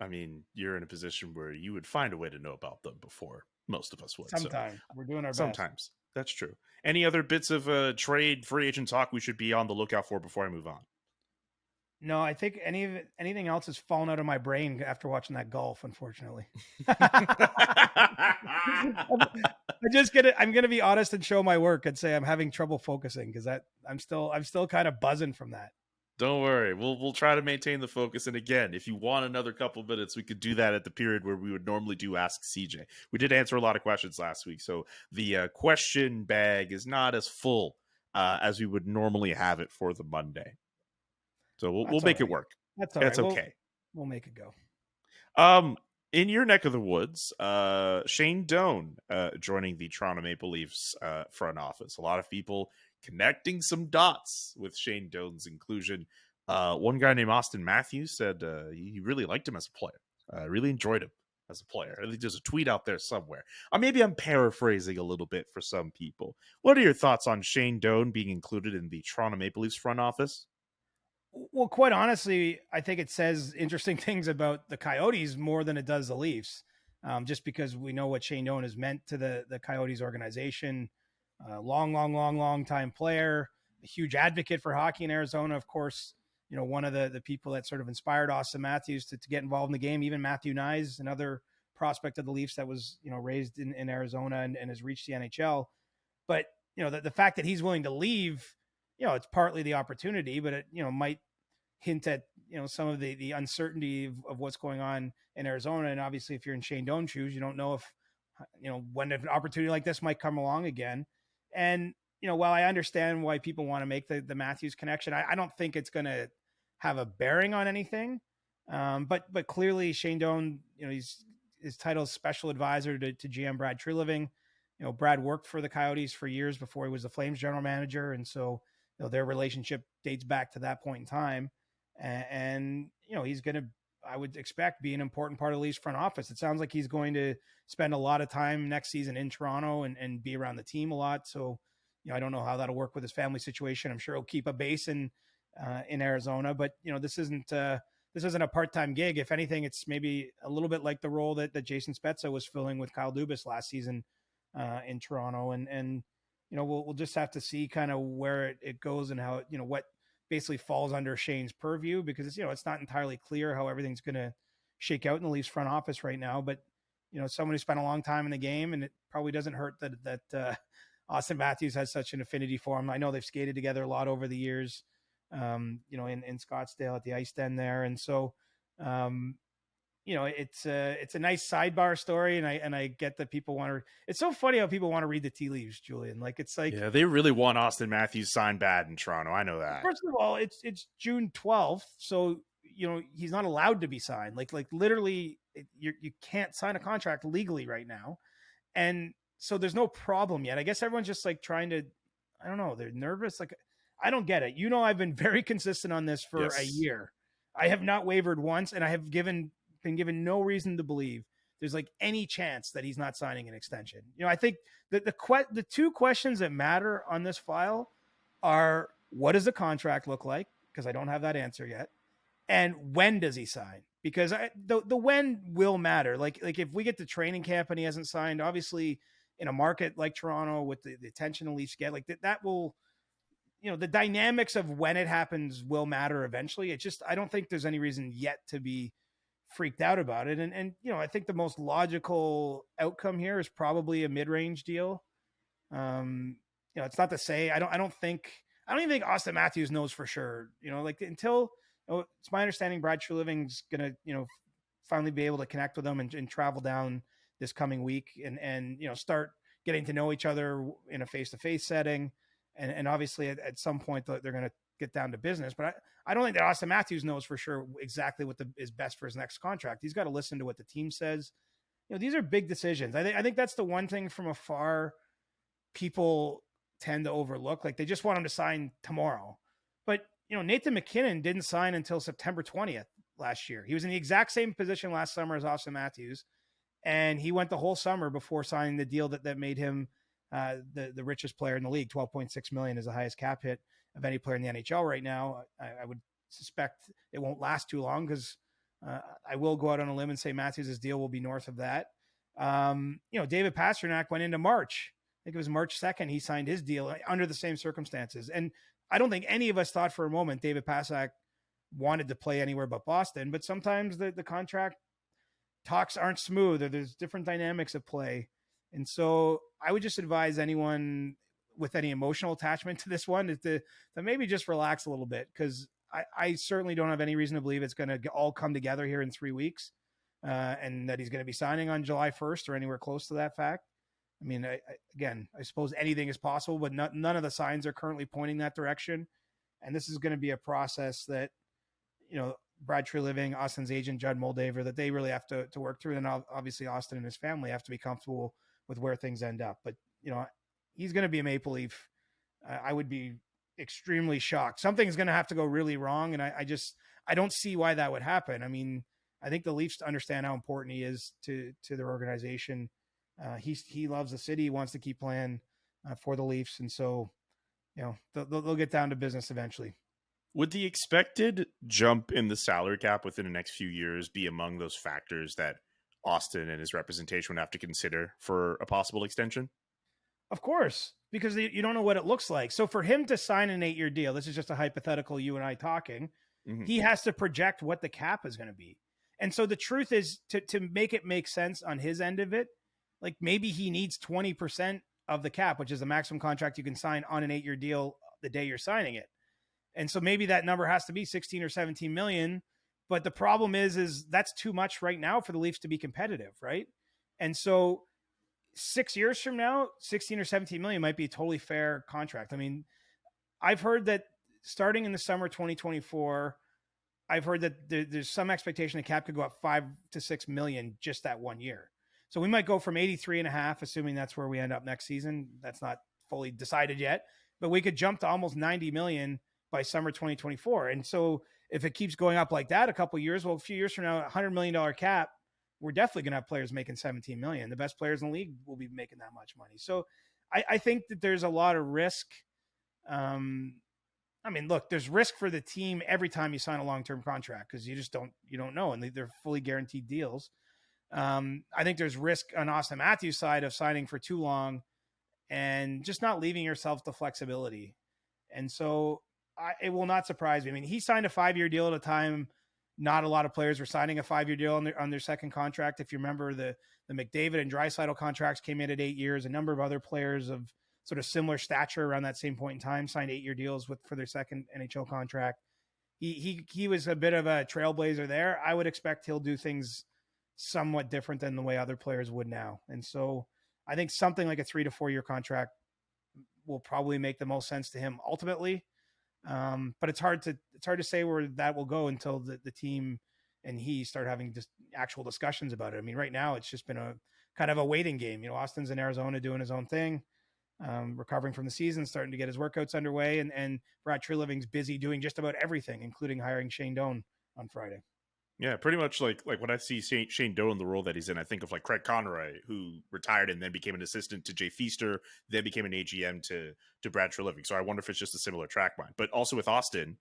I mean, you're in a position where you would find a way to know about them before most of us would. Sometimes. So we're doing our sometimes. best. That's true. Any other bits of trade free agent talk we should be on the lookout for before I move on? No, I think anything else has fallen out of my brain after watching that golf, unfortunately. I'm gonna be honest and show my work and say I'm having trouble focusing because I'm still kind of buzzing from that. Don't worry. We'll try to maintain the focus. And again, if you want another couple minutes, we could do that at the period where we would normally do Ask CJ. We did answer a lot of questions last week, so the question bag is not as full as we would normally have it for the Monday. So we'll make it work. That's all right. Okay. We'll make it go. In your neck of the woods, Shane Doan joining the Toronto Maple Leafs front office. A lot of people connecting some dots with Shane Doan's inclusion. One guy named Auston Matthews said he really liked him as a player. Really enjoyed him as a player. I think there's a tweet out there somewhere. Maybe I'm paraphrasing a little bit for some people. What are your thoughts on Shane Doan being included in the Toronto Maple Leafs front office? Well, quite honestly, I think it says interesting things about the Coyotes more than it does the Leafs, just because we know what Shane Doan has meant to the Coyotes organization. Long time player, a huge advocate for hockey in Arizona. Of course, you know, one of the people that sort of inspired Auston Matthews to get involved in the game. Even Matthew Nyes, another prospect of the Leafs that was, you know, raised in Arizona and has reached the NHL. But, you know, the fact that he's willing to leave, you know, it's partly the opportunity, but it, you know, might hint at, you know, some of the uncertainty of what's going on in Arizona. And obviously, if you're in Shane Doan's shoes, you don't know if, you know, when an opportunity like this might come along again. And, you know, while I understand why people want to make the Matthews connection, I don't think it's going to have a bearing on anything. But clearly Shane Doan, you know, his title is special advisor to GM Brad Treliving. You know, Brad worked for the Coyotes for years before he was the Flames general manager. And so, you know, their relationship dates back to that point in time. And you know, he's going to, I would expect be an important part of the Leafs front office. It sounds like he's going to spend a lot of time next season in Toronto and be around the team a lot. So, I don't know how that'll work with his family situation. I'm sure he'll keep a base in Arizona, but this isn't a part-time gig. If anything, it's maybe a little bit like the role that Jason Spezza was filling with Kyle Dubas last season in Toronto. And we'll just have to see kind of where it goes and how, what basically falls under Shane's purview, because it's not entirely clear how everything's going to shake out in the Leafs front office right now. But, someone who spent a long time in the game, and it probably doesn't hurt that Auston Matthews has such an affinity for him. I know they've skated together a lot over the years, in Scottsdale at the ice den there. And so, it's a nice sidebar story. And I get that people want to, it's so funny how people want to read the tea leaves, Julian. Yeah, they really want Auston Matthews signed bad in Toronto. I know that. First of all, it's June 12th. So, he's not allowed to be signed. Like literally you can't sign a contract legally right now. And so there's no problem yet. I guess everyone's just trying to, I don't know, they're nervous. I don't get it. I've been very consistent on this for a year. I have not wavered once, and I have been given no reason to believe there's any chance that he's not signing an extension. I think that the two questions that matter on this file are, what does the contract look like? Because I don't have that answer yet. And when does he sign? Because the when will matter. Like if we get to training camp and he hasn't signed, obviously in a market like Toronto with the attention the Leafs get, that will, the dynamics of when it happens will matter eventually. It's just, I don't think there's any reason yet to be freaked out about it. And I think the most logical outcome here is probably a mid-range deal. It's not to say, I don't even think Auston Matthews knows for sure, until it's my understanding Brad Treliving's going to, finally be able to connect with them and travel down this coming week and start getting to know each other in a face-to-face setting. And obviously at some point they're going to get down to business, but I don't think that Auston Matthews knows for sure exactly what is best for his next contract. He's got to listen to what the team says. These are big decisions. I think that's the one thing from afar people tend to overlook. They just want him to sign tomorrow. But, Nathan McKinnon didn't sign until September 20th last year. He was in the exact same position last summer as Auston Matthews. And he went the whole summer before signing the deal that made him the richest player in the league. $12.6 million is the highest cap hit of any player in the NHL right now. I would suspect it won't last too long, because I will go out on a limb and say Matthews' deal will be north of that. David Pastrnak went into March. I think it was March 2nd. He signed his deal under the same circumstances. And I don't think any of us thought for a moment David Pastrnak wanted to play anywhere but Boston, but sometimes the contract talks aren't smooth, or there's different dynamics at play. And so I would just advise anyone with any emotional attachment to this one is to maybe just relax a little bit, because I certainly don't have any reason to believe it's going to all come together here in 3 weeks, and that he's going to be signing on July 1st or anywhere close to that fact. I mean, I suppose anything is possible, but none of the signs are currently pointing that direction. And this is going to be a process that, Brad Treliving, Austin's agent, Judd Moldaver, that they really have to work through. And obviously Auston and his family have to be comfortable with where things end up. But, he's going to be a Maple Leaf. I would be extremely shocked. Something's going to have to go really wrong. And I don't see why that would happen. I mean, I think the Leafs understand how important he is to their organization. He loves the city. He wants to keep playing for the Leafs. And so, they'll get down to business eventually. Would the expected jump in the salary cap within the next few years be among those factors that Auston and his representation would have to consider for a possible extension? Of course, because you don't know what it looks like. So for him to sign an 8-year deal, this is just a hypothetical, you and I talking, he has to project what the cap is going to be. And so the truth is, to make it make sense on his end of it, maybe he needs 20% of the cap, which is the maximum contract you can sign on an 8-year deal the day you're signing it. And so maybe that number has to be 16 or 17 million. But the problem is that's too much right now for the Leafs to be competitive, right? And so 6 years from now, 16 or 17 million might be a totally fair contract. I mean, I've heard that starting in the summer 2024, I've heard that there's some expectation the cap could go up 5 to 6 million just that 1 year. So we might go from 83.5, assuming that's where we end up next season. That's not fully decided yet, but we could jump to almost 90 million by summer 2024. And so if it keeps going up like that a couple of years, well, a few years from now, $100 million cap, we're definitely going to have players making $17 million. The best players in the league will be making that much money. So I think that there's a lot of risk. Look, there's risk for the team every time you sign a long-term contract because you don't know, and they're fully guaranteed deals. I think there's risk on Auston Matthews' side of signing for too long and just not leaving yourself the flexibility. And so it will not surprise me. I mean, he signed a 5-year deal at a time. Not a lot of players were signing a 5-year deal on their second contract. If you remember, the McDavid and Draisaitl contracts came in at 8 years. A number of other players of sort of similar stature around that same point in time signed 8-year deals for their second NHL contract. He was a bit of a trailblazer there. I would expect he'll do things somewhat different than the way other players would now. And so I think something like a 3 to 4 year contract will probably make the most sense to him ultimately. But it's hard to say where that will go until the team and he start having just actual discussions about it. I mean, right now it's just been a kind of a waiting game. Austin's in Arizona doing his own thing, recovering from the season, starting to get his workouts underway. And Brad Treliving's busy doing just about everything, including hiring Shane Doan on Friday. Yeah, pretty much like when I see Shane Doan, the role that he's in, I think of like Craig Conroy, who retired and then became an assistant to Jay Feaster, then became an AGM to Brad Treliving. So I wonder if it's just a similar track mind. But also with Austin,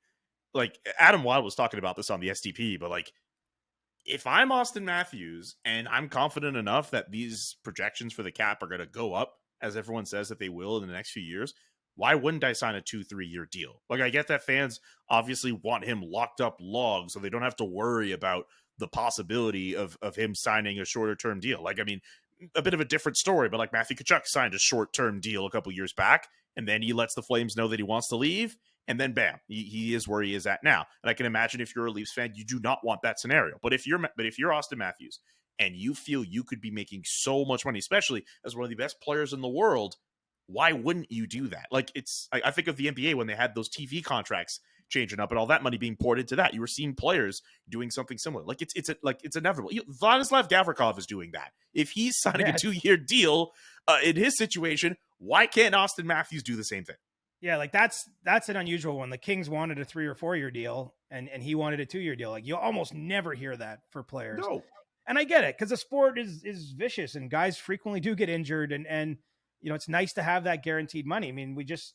like Adam Wild was talking about this on the STP, but like if I'm Auston Matthews and I'm confident enough that these projections for the cap are going to go up, as everyone says that they will in the next few years, why wouldn't I sign a 2-3 year deal? Like, I get that fans obviously want him locked up long so they don't have to worry about the possibility of him signing a shorter term deal. Like, I mean, a bit of a different story, but like Matthew Tkachuk signed a short term deal a couple years back, and then he lets the Flames know that he wants to leave, and then bam, he is where he is at now. And I can imagine if you're a Leafs fan, you do not want that scenario. But if you're Auston Matthews and you feel you could be making so much money, especially as one of the best players in the world, why wouldn't you do that? Like, I think of the NBA when they had those TV contracts changing up and all that money being poured into that. You were seeing players doing something similar. Like it's inevitable. Vladislav Gavrikov is doing that. If he's signing a 2-year deal in his situation, why can't Auston Matthews do the same thing? Yeah, like that's an unusual one. The Kings wanted a 3 or 4 year deal, and he wanted a 2-year deal. Like, you almost never hear that for players. No. And I get it, because the sport is vicious, and guys frequently do get injured, and it's nice to have that guaranteed money. I mean, we just,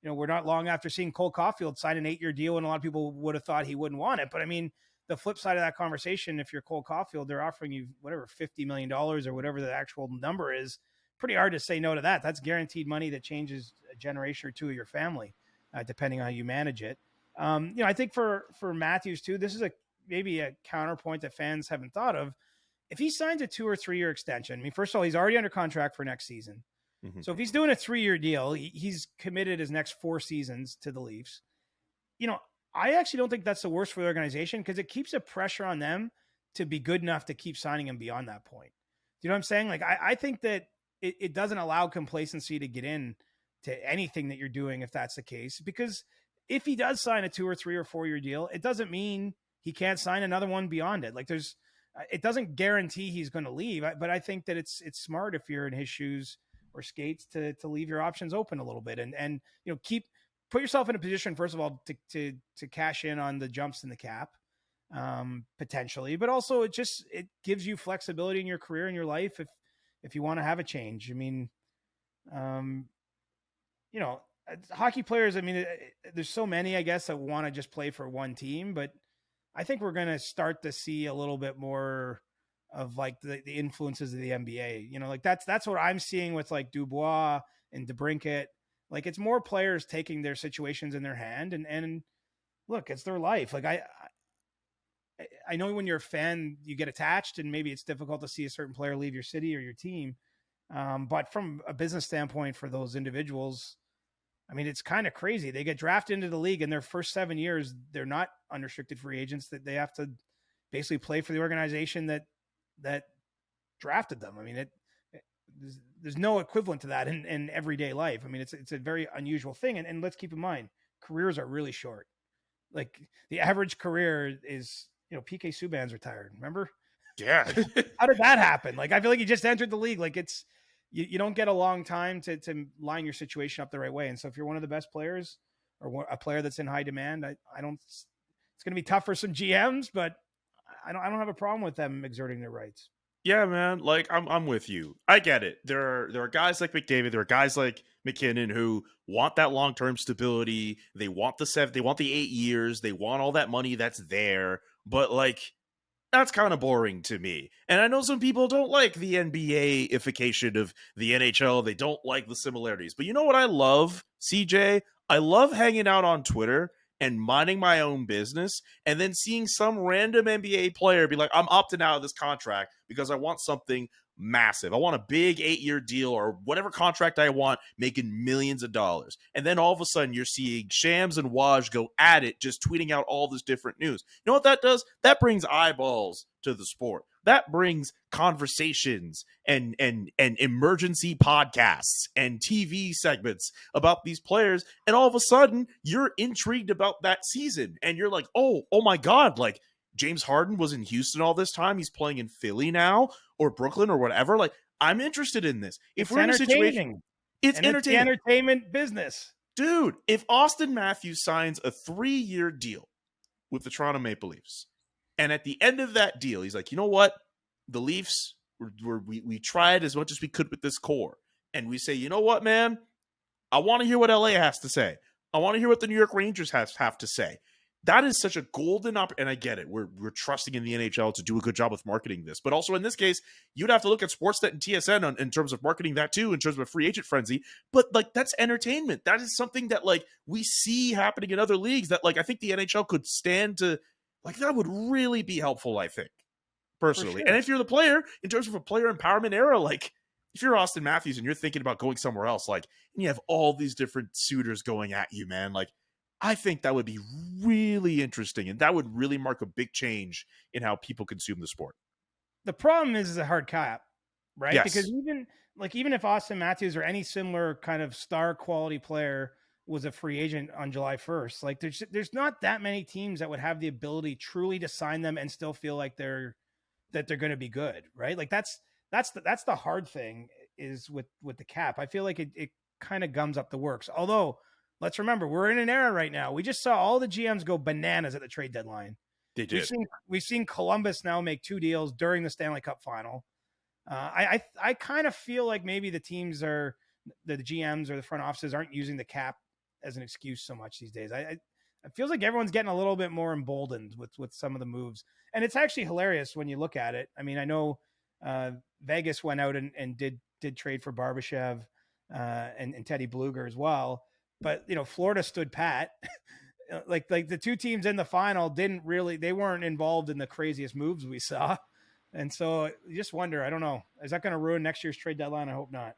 we're not long after seeing Cole Caulfield sign an 8-year deal, and a lot of people would have thought he wouldn't want it. But I mean, the flip side of that conversation, if you're Cole Caulfield, they're offering you whatever, $50 million or whatever the actual number is. Pretty hard to say no to that. That's guaranteed money that changes a generation or two of your family, depending on how you manage it. I think for Matthews too, this is maybe a counterpoint that fans haven't thought of. If he signs a 2 or 3 year extension, I mean, first of all, he's already under contract for next season. Mm-hmm. So if he's doing a 3-year deal, he's committed his next 4 seasons to the Leafs. I actually don't think that's the worst for the organization, because it keeps a pressure on them to be good enough to keep signing him beyond that point. Do you know what I'm saying? Like, I think that it doesn't allow complacency to get in to anything that you're doing if that's the case. Because if he does sign a 2 or 3 or 4 year deal, it doesn't mean he can't sign another one beyond it. Like, it doesn't guarantee he's going to leave, but I think that it's smart if you're in his shoes or skates to leave your options open a little bit and put yourself in a position, first of all, to cash in on the jumps in the cap, potentially, but also it gives you flexibility in your career and your life if you want to have a change. I mean, hockey players, I mean, there's so many, I guess, that want to just play for one team, but I think we're going to start to see a little bit more of like the influences of the NBA. Like that's what I'm seeing with like Dubois and DeBrincat. Like, it's more players taking their situations in their hand and look, it's their life. Like, I know when you're a fan, you get attached, and maybe it's difficult to see a certain player leave your city or your team. But from a business standpoint for those individuals, I mean, it's kind of crazy. They get drafted into the league in their first 7 years. They're not unrestricted free agents, that they have to basically play for the organization that drafted them. I mean, there's no equivalent to that in everyday life. I mean, it's a very unusual thing. And let's keep in mind, careers are really short. Like, the average career is, PK Subban's retired. Remember? Yeah. How did that happen? Like, I feel like he just entered the league. Like, you don't get a long time to line your situation up the right way. And so if you're one of the best players or a player that's in high demand, it's It's going to be tough for some GMs, but I don't have a problem with them exerting their rights. Yeah, man. Like I'm with you. I get it. There are guys like McDavid. There are guys like McKinnon who want that long-term stability. They want they want the 8 years. They want all that money that's there. But like, that's kind of boring to me. And I know some people don't like the NBA-ification of the NHL. They don't like the similarities. But you know what I love, CJ? I love hanging out on Twitter and minding my own business, and then seeing some random NBA player be like, I'm opting out of this contract because I want something massive. I want a big 8-year deal or whatever contract I want, making millions of dollars. And then all of a sudden you're seeing Shams and Waj go at it, just tweeting out all this different news. You know what that does? That brings eyeballs to the sport. That brings conversations and emergency podcasts and TV segments about these players. And all of a sudden you're intrigued about that season. And you're like, oh my God, like James Harden was in Houston all this time. He's playing in Philly now or Brooklyn or whatever. Like, I'm interested in this. If we're in a situation, it's entertaining. It's the entertainment business. Dude, if Auston Matthews signs a 3-year deal with the Toronto Maple Leafs, and at the end of that deal, he's like, you know what? The Leafs, we tried as much as we could with this core. And we say, you know what, man? I want to hear what LA has to say. I want to hear what the New York Rangers have to say. That is such a golden opportunity. And I get it. We're trusting in the NHL to do a good job with marketing this. But also in this case, you'd have to look at Sportsnet and TSN in terms of marketing that too, in terms of a free agent frenzy. But like, that's entertainment. That is something that like we see happening in other leagues that like I think the NHL could stand to, like, that would really be helpful, I think, personally. Sure. And if you're the player, in terms of a player empowerment era, like if you're Auston Matthews and you're thinking about going somewhere else, like, and you have all these different suitors going at you, man, like, I think that would be really interesting, and that would really mark a big change in how people consume the sport. The problem is a hard cap, right? Yes. Because even if Auston Matthews or any similar kind of star quality player was a free agent on July 1st, like there's not that many teams that would have the ability truly to sign them and still feel like they're going to be good, right? Like that's the hard thing is with the cap. I feel like it kind of gums up the works. Although, let's remember, we're in an era right now. We just saw all the GMs go bananas at the trade deadline. They did. We've seen Columbus now make 2 deals during the Stanley Cup Final. I kind of feel like maybe the teams the GMs or the front offices aren't using the cap as an excuse so much these days. It feels like everyone's getting a little bit more emboldened with some of the moves. And it's actually hilarious when you look at it. I mean, I know Vegas went out and did trade for Barbashev and Teddy Bluger as well. But, you know, Florida stood pat. like the two teams in the final they weren't involved in the craziest moves we saw. And so you just wonder, I don't know, is that going to ruin next year's trade deadline? I hope not.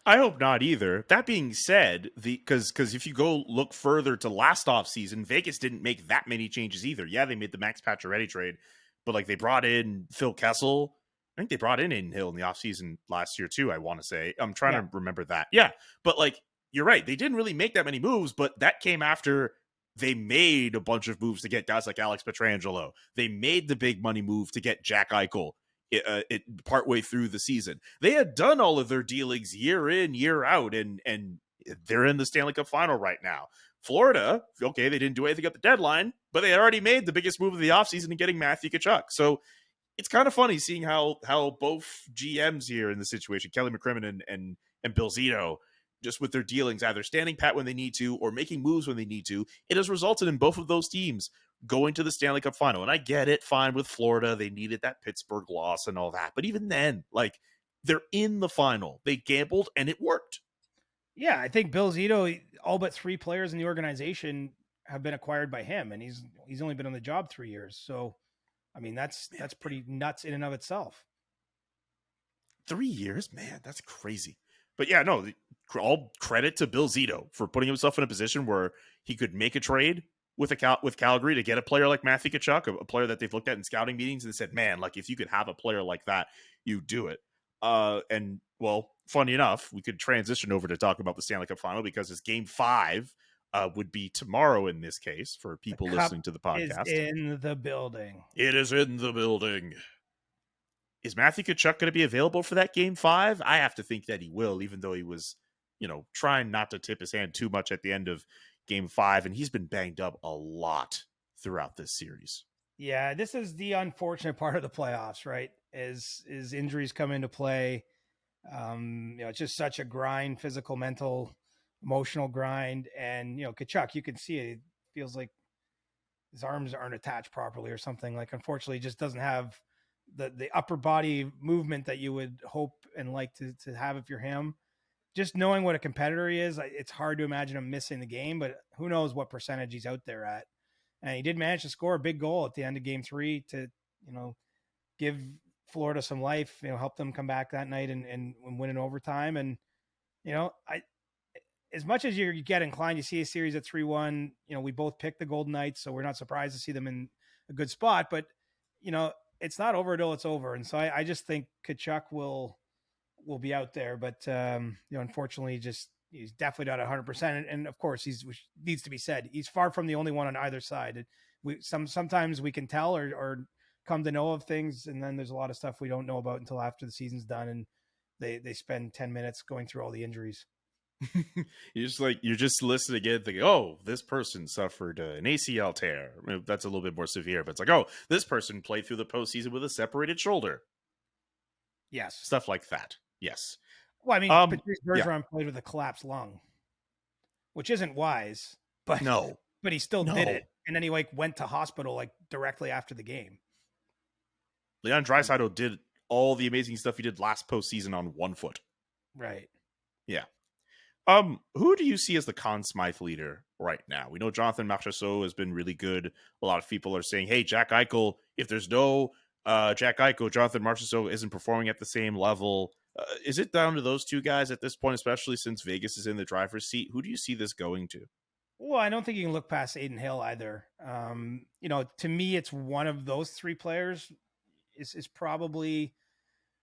I hope not either. That being said, because if you go look further to last offseason, Vegas didn't make that many changes either. Yeah, they made the Max Pacioretty trade, but like they brought in Phil Kessel. I think they brought in Hill in the offseason last year too, I want to say. I'm trying to remember that. Yeah, but like, you're right. They didn't really make that many moves, but that came after they made a bunch of moves to get guys like Alex Pietrangelo. They made the big money move to get Jack Eichel partway through the season. They had done all of their dealings year in, year out, and they're in the Stanley Cup Final right now. Florida, okay, they didn't do anything at the deadline, but they had already made the biggest move of the offseason in getting Matthew Tkachuk. So it's kind of funny seeing how both GMs here in the situation, Kelly McCrimmon and Bill Zito, just with their dealings, either standing pat when they need to or making moves when they need to, it has resulted in both of those teams going to the Stanley Cup Final. And I get it, fine with Florida. They needed that Pittsburgh loss and all that. But even then, like, they're in the final. They gambled and it worked. Yeah, I think Bill Zito, all but 3 players in the organization have been acquired by him, and he's only been on the job 3 years. So, I mean, that's pretty nuts in and of itself. 3 years? Man, that's crazy. But yeah, no, all credit to Bill Zito for putting himself in a position where he could make a trade with Calgary to get a player like Matthew Tkachuk, a player that they've looked at in scouting meetings and said, man, like if you could have a player like that, you do it. And well, funny enough, we could transition over to talk about the Stanley Cup Final because it's Game 5 would be tomorrow in this case for people listening to the podcast. Is in the building. It is in the building. Is Matthew Tkachuk going to be available for that Game 5? I have to think that he will, even though he was, trying not to tip his hand too much at the end of Game 5, and he's been banged up a lot throughout this series. Yeah, this is the unfortunate part of the playoffs, right? Is injuries come into play. It's just such a grind, physical, mental, emotional grind. And, Kachuk, you can see it feels like his arms aren't attached properly or something. Like, unfortunately, he just doesn't have the upper body movement that you would hope and like to have if you're him. Just knowing what a competitor he is, it's hard to imagine him missing the game, but who knows what percentage he's out there at. And he did manage to score a big goal at the end of game 3 to, give Florida some life, help them come back that night and win in overtime. And, as much as you get inclined, you see a series at 3-1, we both picked the Golden Knights, so we're not surprised to see them in a good spot, but, it's not over until it's over. And so I just think Kachuk will be out there, but, unfortunately he's definitely not 100%. And of course which needs to be said, he's far from the only one on either side. Sometimes we can tell or come to know of things, and then there's a lot of stuff we don't know about until after the season's done and they spend 10 minutes going through all the injuries. You're just listening again thinking, oh, this person suffered an ACL tear. I mean, that's a little bit more severe, but it's like, oh, this person played through the postseason with a separated shoulder. Yes. Stuff like that. Yes. Well, I mean, Patrice Bergeron played with a collapsed lung, which isn't wise, but he still did it. And then he went to hospital directly after the game. Leon Draisaitl did all the amazing stuff he did last postseason on one foot. Right. Yeah. Who do you see as the Conn Smythe leader right now? We know Jonathan Marchessault has been really good. A lot of people are saying, hey, Jack Eichel, if there's no Jack Eichel, Jonathan Marchessault isn't performing at the same level. Is it down to those two guys at this point, especially since Vegas is in the driver's seat? Who do you see this going to? Well, I don't think you can look past Adin Hill either. To me, it's one of those three players is probably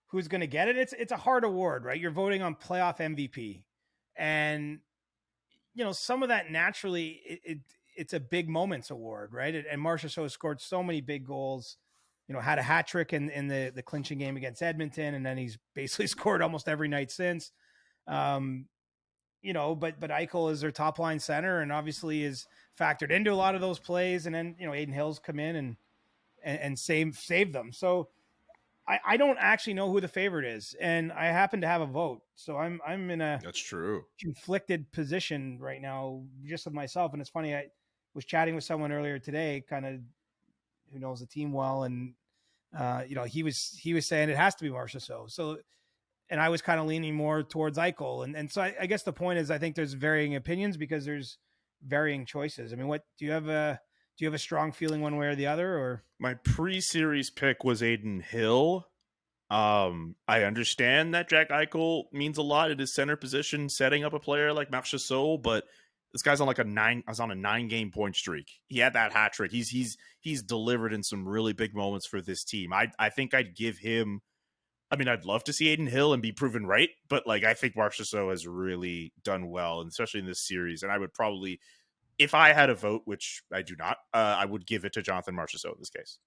who's going to get it. It's a hard award, right? You're voting on playoff MVP. And, some of that naturally, it's a big moments award, right? And Marchessault scored so many big goals, had a hat trick in the clinching game against Edmonton. And then he's basically scored almost every night since, but Eichel is their top line center and obviously is factored into a lot of those plays. And then, Adin Hill's come in and save them. So I don't actually know who the favorite is, and I happen to have a vote. So I'm in a that's true conflicted position right now, just with myself. And it's funny, I was chatting with someone earlier today, kind of who knows the team well, and he was saying it has to be Marchessault. So, and I was kind of leaning more towards Eichel, and so I guess the point is I think there's varying opinions because there's varying choices. I mean, what do you have a strong feeling one way or the other? Or my pre-series pick was Adin Hill. I understand that Jack Eichel means a lot in his center position, setting up a player like Marchessault, but this guy's on a 9-game point streak. He had that hat trick. He's delivered in some really big moments for this team. I think I'd give him. I mean, I'd love to see Adin Hill and be proven right, but I think Marchessault has really done well, and especially in this series. And I would probably, if I had a vote, which I do not, I would give it to Jonathan Marchessault in this case.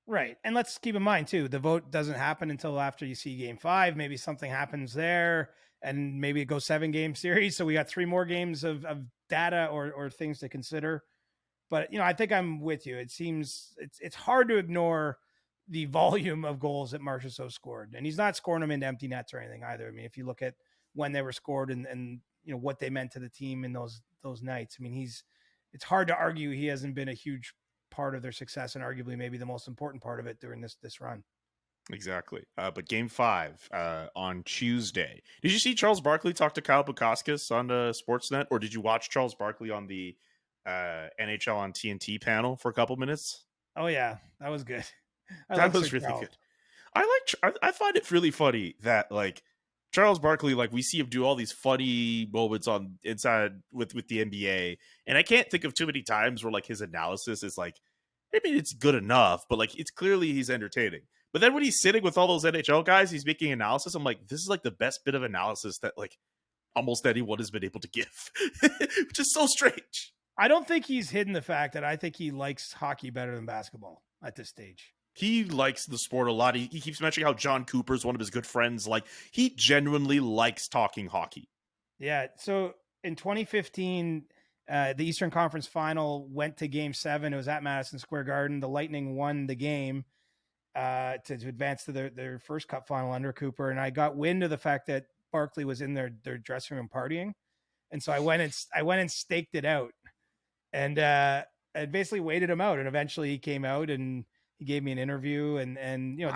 Right. And let's keep in mind, too, the vote doesn't happen until after you see game 5. Maybe something happens there, and maybe it goes 7-game series. So we got 3 more games of data or things to consider. But, I think I'm with you. It seems it's hard to ignore the volume of goals that Marchessault scored. And he's not scoring them into empty nets or anything either. I mean, if you look at when they were scored and what they meant to the team in those nights. I mean, it's hard to argue he hasn't been a huge part of their success and arguably maybe the most important part of it during this run. Exactly. But game 5 on Tuesday. Did you see Charles Barkley talk to Kyle Bukauskas on Sportsnet, or did you watch Charles Barkley on the NHL on TNT panel for a couple minutes? Oh yeah, that was good. That was really good. I find it really funny that Charles Barkley, we see him do all these funny moments on inside with the NBA, and I can't think of too many times where his analysis is it's good enough, but it's clearly he's entertaining. But then when he's sitting with all those NHL guys, he's making analysis. I'm like, this is the best bit of analysis that almost anyone has been able to give, which is so strange. I don't think he's hidden the fact that I think he likes hockey better than basketball at this stage. He likes the sport a lot. He keeps mentioning how John Cooper's one of his good friends. He genuinely likes talking hockey. Yeah. So in 2015, The Eastern Conference Final went to Game 7. It was at Madison Square Garden. The Lightning won the game to advance to their first Cup Final under Cooper. And I got wind of the fact that Barkley was in their dressing room partying, and so I went and staked it out, and I basically waited him out. And eventually he came out and he gave me an interview. And at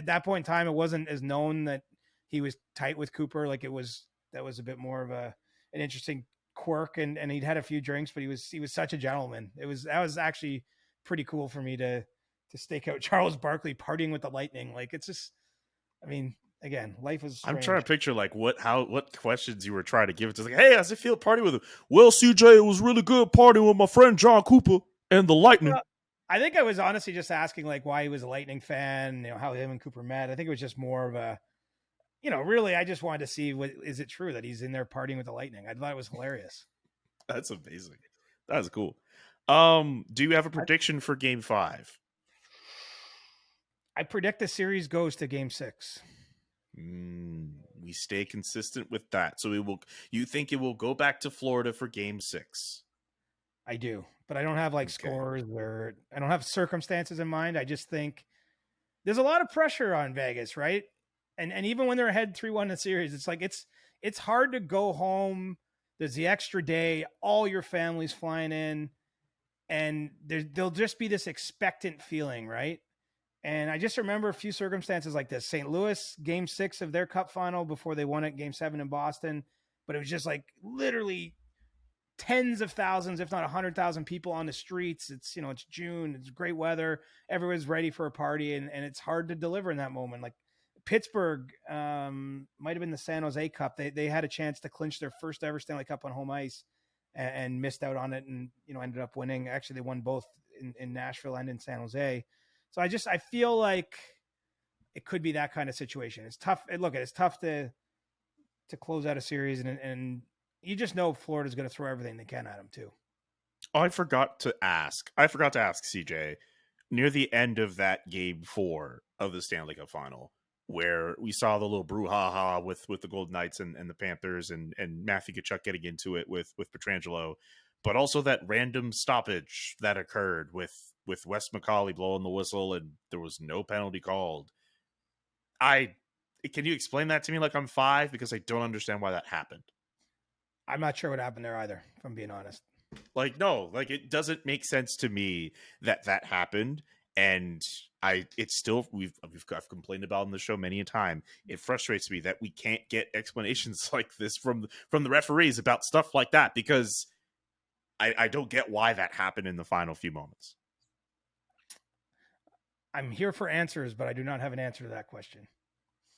that point in time, it wasn't as known that he was tight with Cooper. Like that was a bit more of an interesting quirk, and he'd had a few drinks, but he was such a gentleman. That was actually pretty cool for me to stake out Charles Barkley partying with the Lightning. Like, it's just, I mean, again, life is strange. I'm trying to picture like what questions you were trying to give it to. Like, hey, how's it feel partying with him? Well, CJ, it was really good partying with my friend John Cooper and the Lightning. I think I was honestly just asking like why he was a Lightning fan, how him and Cooper met. I think it was just more of a, really, I just wanted to see is it true that he's in there partying with the Lightning? I thought it was hilarious. That's amazing. That's cool. Do you have a prediction for Game 5? I predict the series goes to Game 6. We stay consistent with that. So you think it will go back to Florida for Game 6? I do, but I don't have scores, or I don't have circumstances in mind. I just think there's a lot of pressure on Vegas, right? And even when they're ahead 3-1 in the series, it's like it's hard to go home. There's the extra day, all your family's flying in, and there'll just be this expectant feeling, right? And I just remember a few circumstances like this. St. Louis, Game 6 of their Cup Final before they won it, Game 7 in Boston. But it was just like literally tens of thousands, if not 100,000 people on the streets. It's, it's June, it's great weather. Everyone's ready for a party, and it's hard to deliver in that moment. Like Pittsburgh might have been the San Jose Cup. They had a chance to clinch their first ever Stanley Cup on home ice and missed out on it, and, ended up winning. Actually, they won both in Nashville and in San Jose. So I feel like it could be that kind of situation. It's tough. It's tough to close out a series, and you just know Florida's going to throw everything they can at them too. Oh, I forgot to ask CJ, near the end of that Game 4 of the Stanley Cup Final, where we saw the little brouhaha with the Golden Knights and the Panthers and Matthew Tkachuk getting into it with Pietrangelo, but also that random stoppage that occurred with Wes McCauley blowing the whistle and there was no penalty called. Can you explain that to me like I'm 5? Because I don't understand why that happened. I'm not sure what happened there either, if I'm being honest. It doesn't make sense to me that happened. And I've complained about on the show many a time. It frustrates me that we can't get explanations like this from the referees about stuff like that, because I don't get why that happened in the final few moments. I'm here for answers, but I do not have an answer to that question.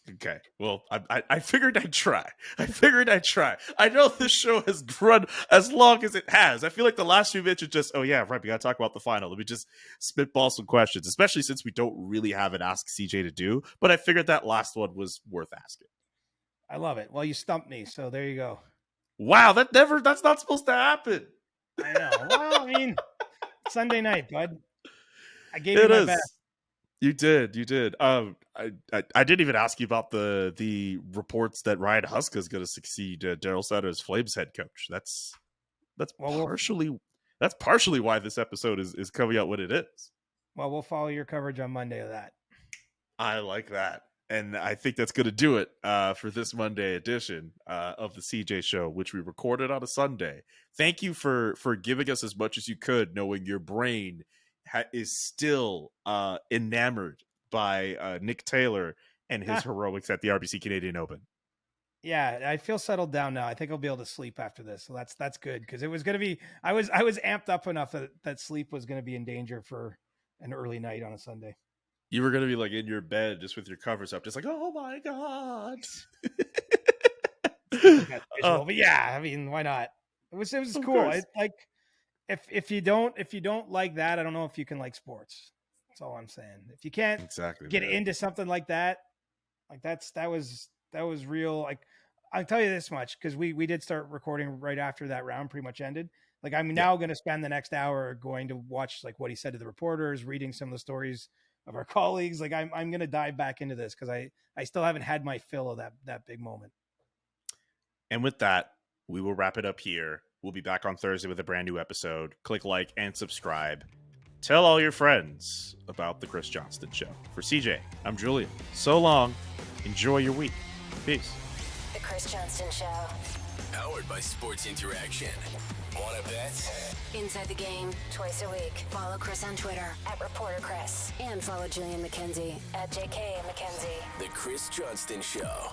Okay. Well, I figured I'd try. I know this show has run as long as it has. I feel like the last few minutes are just, oh yeah, right, we got to talk about the final. Let me just spitball some questions, especially since we don't really have an Ask CJ to do. But I figured that last one was worth asking. I love it. Well, you stumped me, so there you go. Wow, that's not supposed to happen. I know. Well, I mean, Sunday night, bud. I gave you my best. You did. I didn't even ask you about the reports that Ryan Huska is going to succeed Daryl Sutter as Flames head coach. That's partially why this episode is coming out when it is. Well, we'll follow your coverage on Monday of that. I like that. And I think that's going to do it for this Monday edition of the CJ Show, which we recorded on a Sunday. Thank you for giving us as much as you could, knowing your brain is still enamored by Nick Taylor and his heroics at the RBC Canadian Open. Yeah, I feel settled down now. I think I'll be able to sleep after this. So that's good, because it was going to be, I was amped up enough that sleep was going to be in danger for an early night on a Sunday. You were going to be like in your bed just with your covers up, just like, oh my God. But yeah, I mean, why not? It was cool. It's like, if you don't like that, I don't know if you can like sports. That's all I'm saying. If you can't get into something like that, that was real. Like, I'll tell you this much, because we did start recording right after that round pretty much ended. Like, I'm now going to spend the next hour going to watch like what he said to the reporters, reading some of the stories of our colleagues. Like, I'm going to dive back into this, because I still haven't had my fill of that big moment. And with that, we will wrap it up here. We'll be back on Thursday with a brand new episode. Click like and subscribe. Tell all your friends about the Chris Johnston Show. For CJ, I'm Julian. So long. Enjoy your week. Peace. The Chris Johnston Show. Powered by Sports Interaction. Wanna bet? Inside the Game, twice a week. Follow Chris on Twitter @ReporterChris. And follow Julian McKenzie @JK McKenzie. The Chris Johnston Show.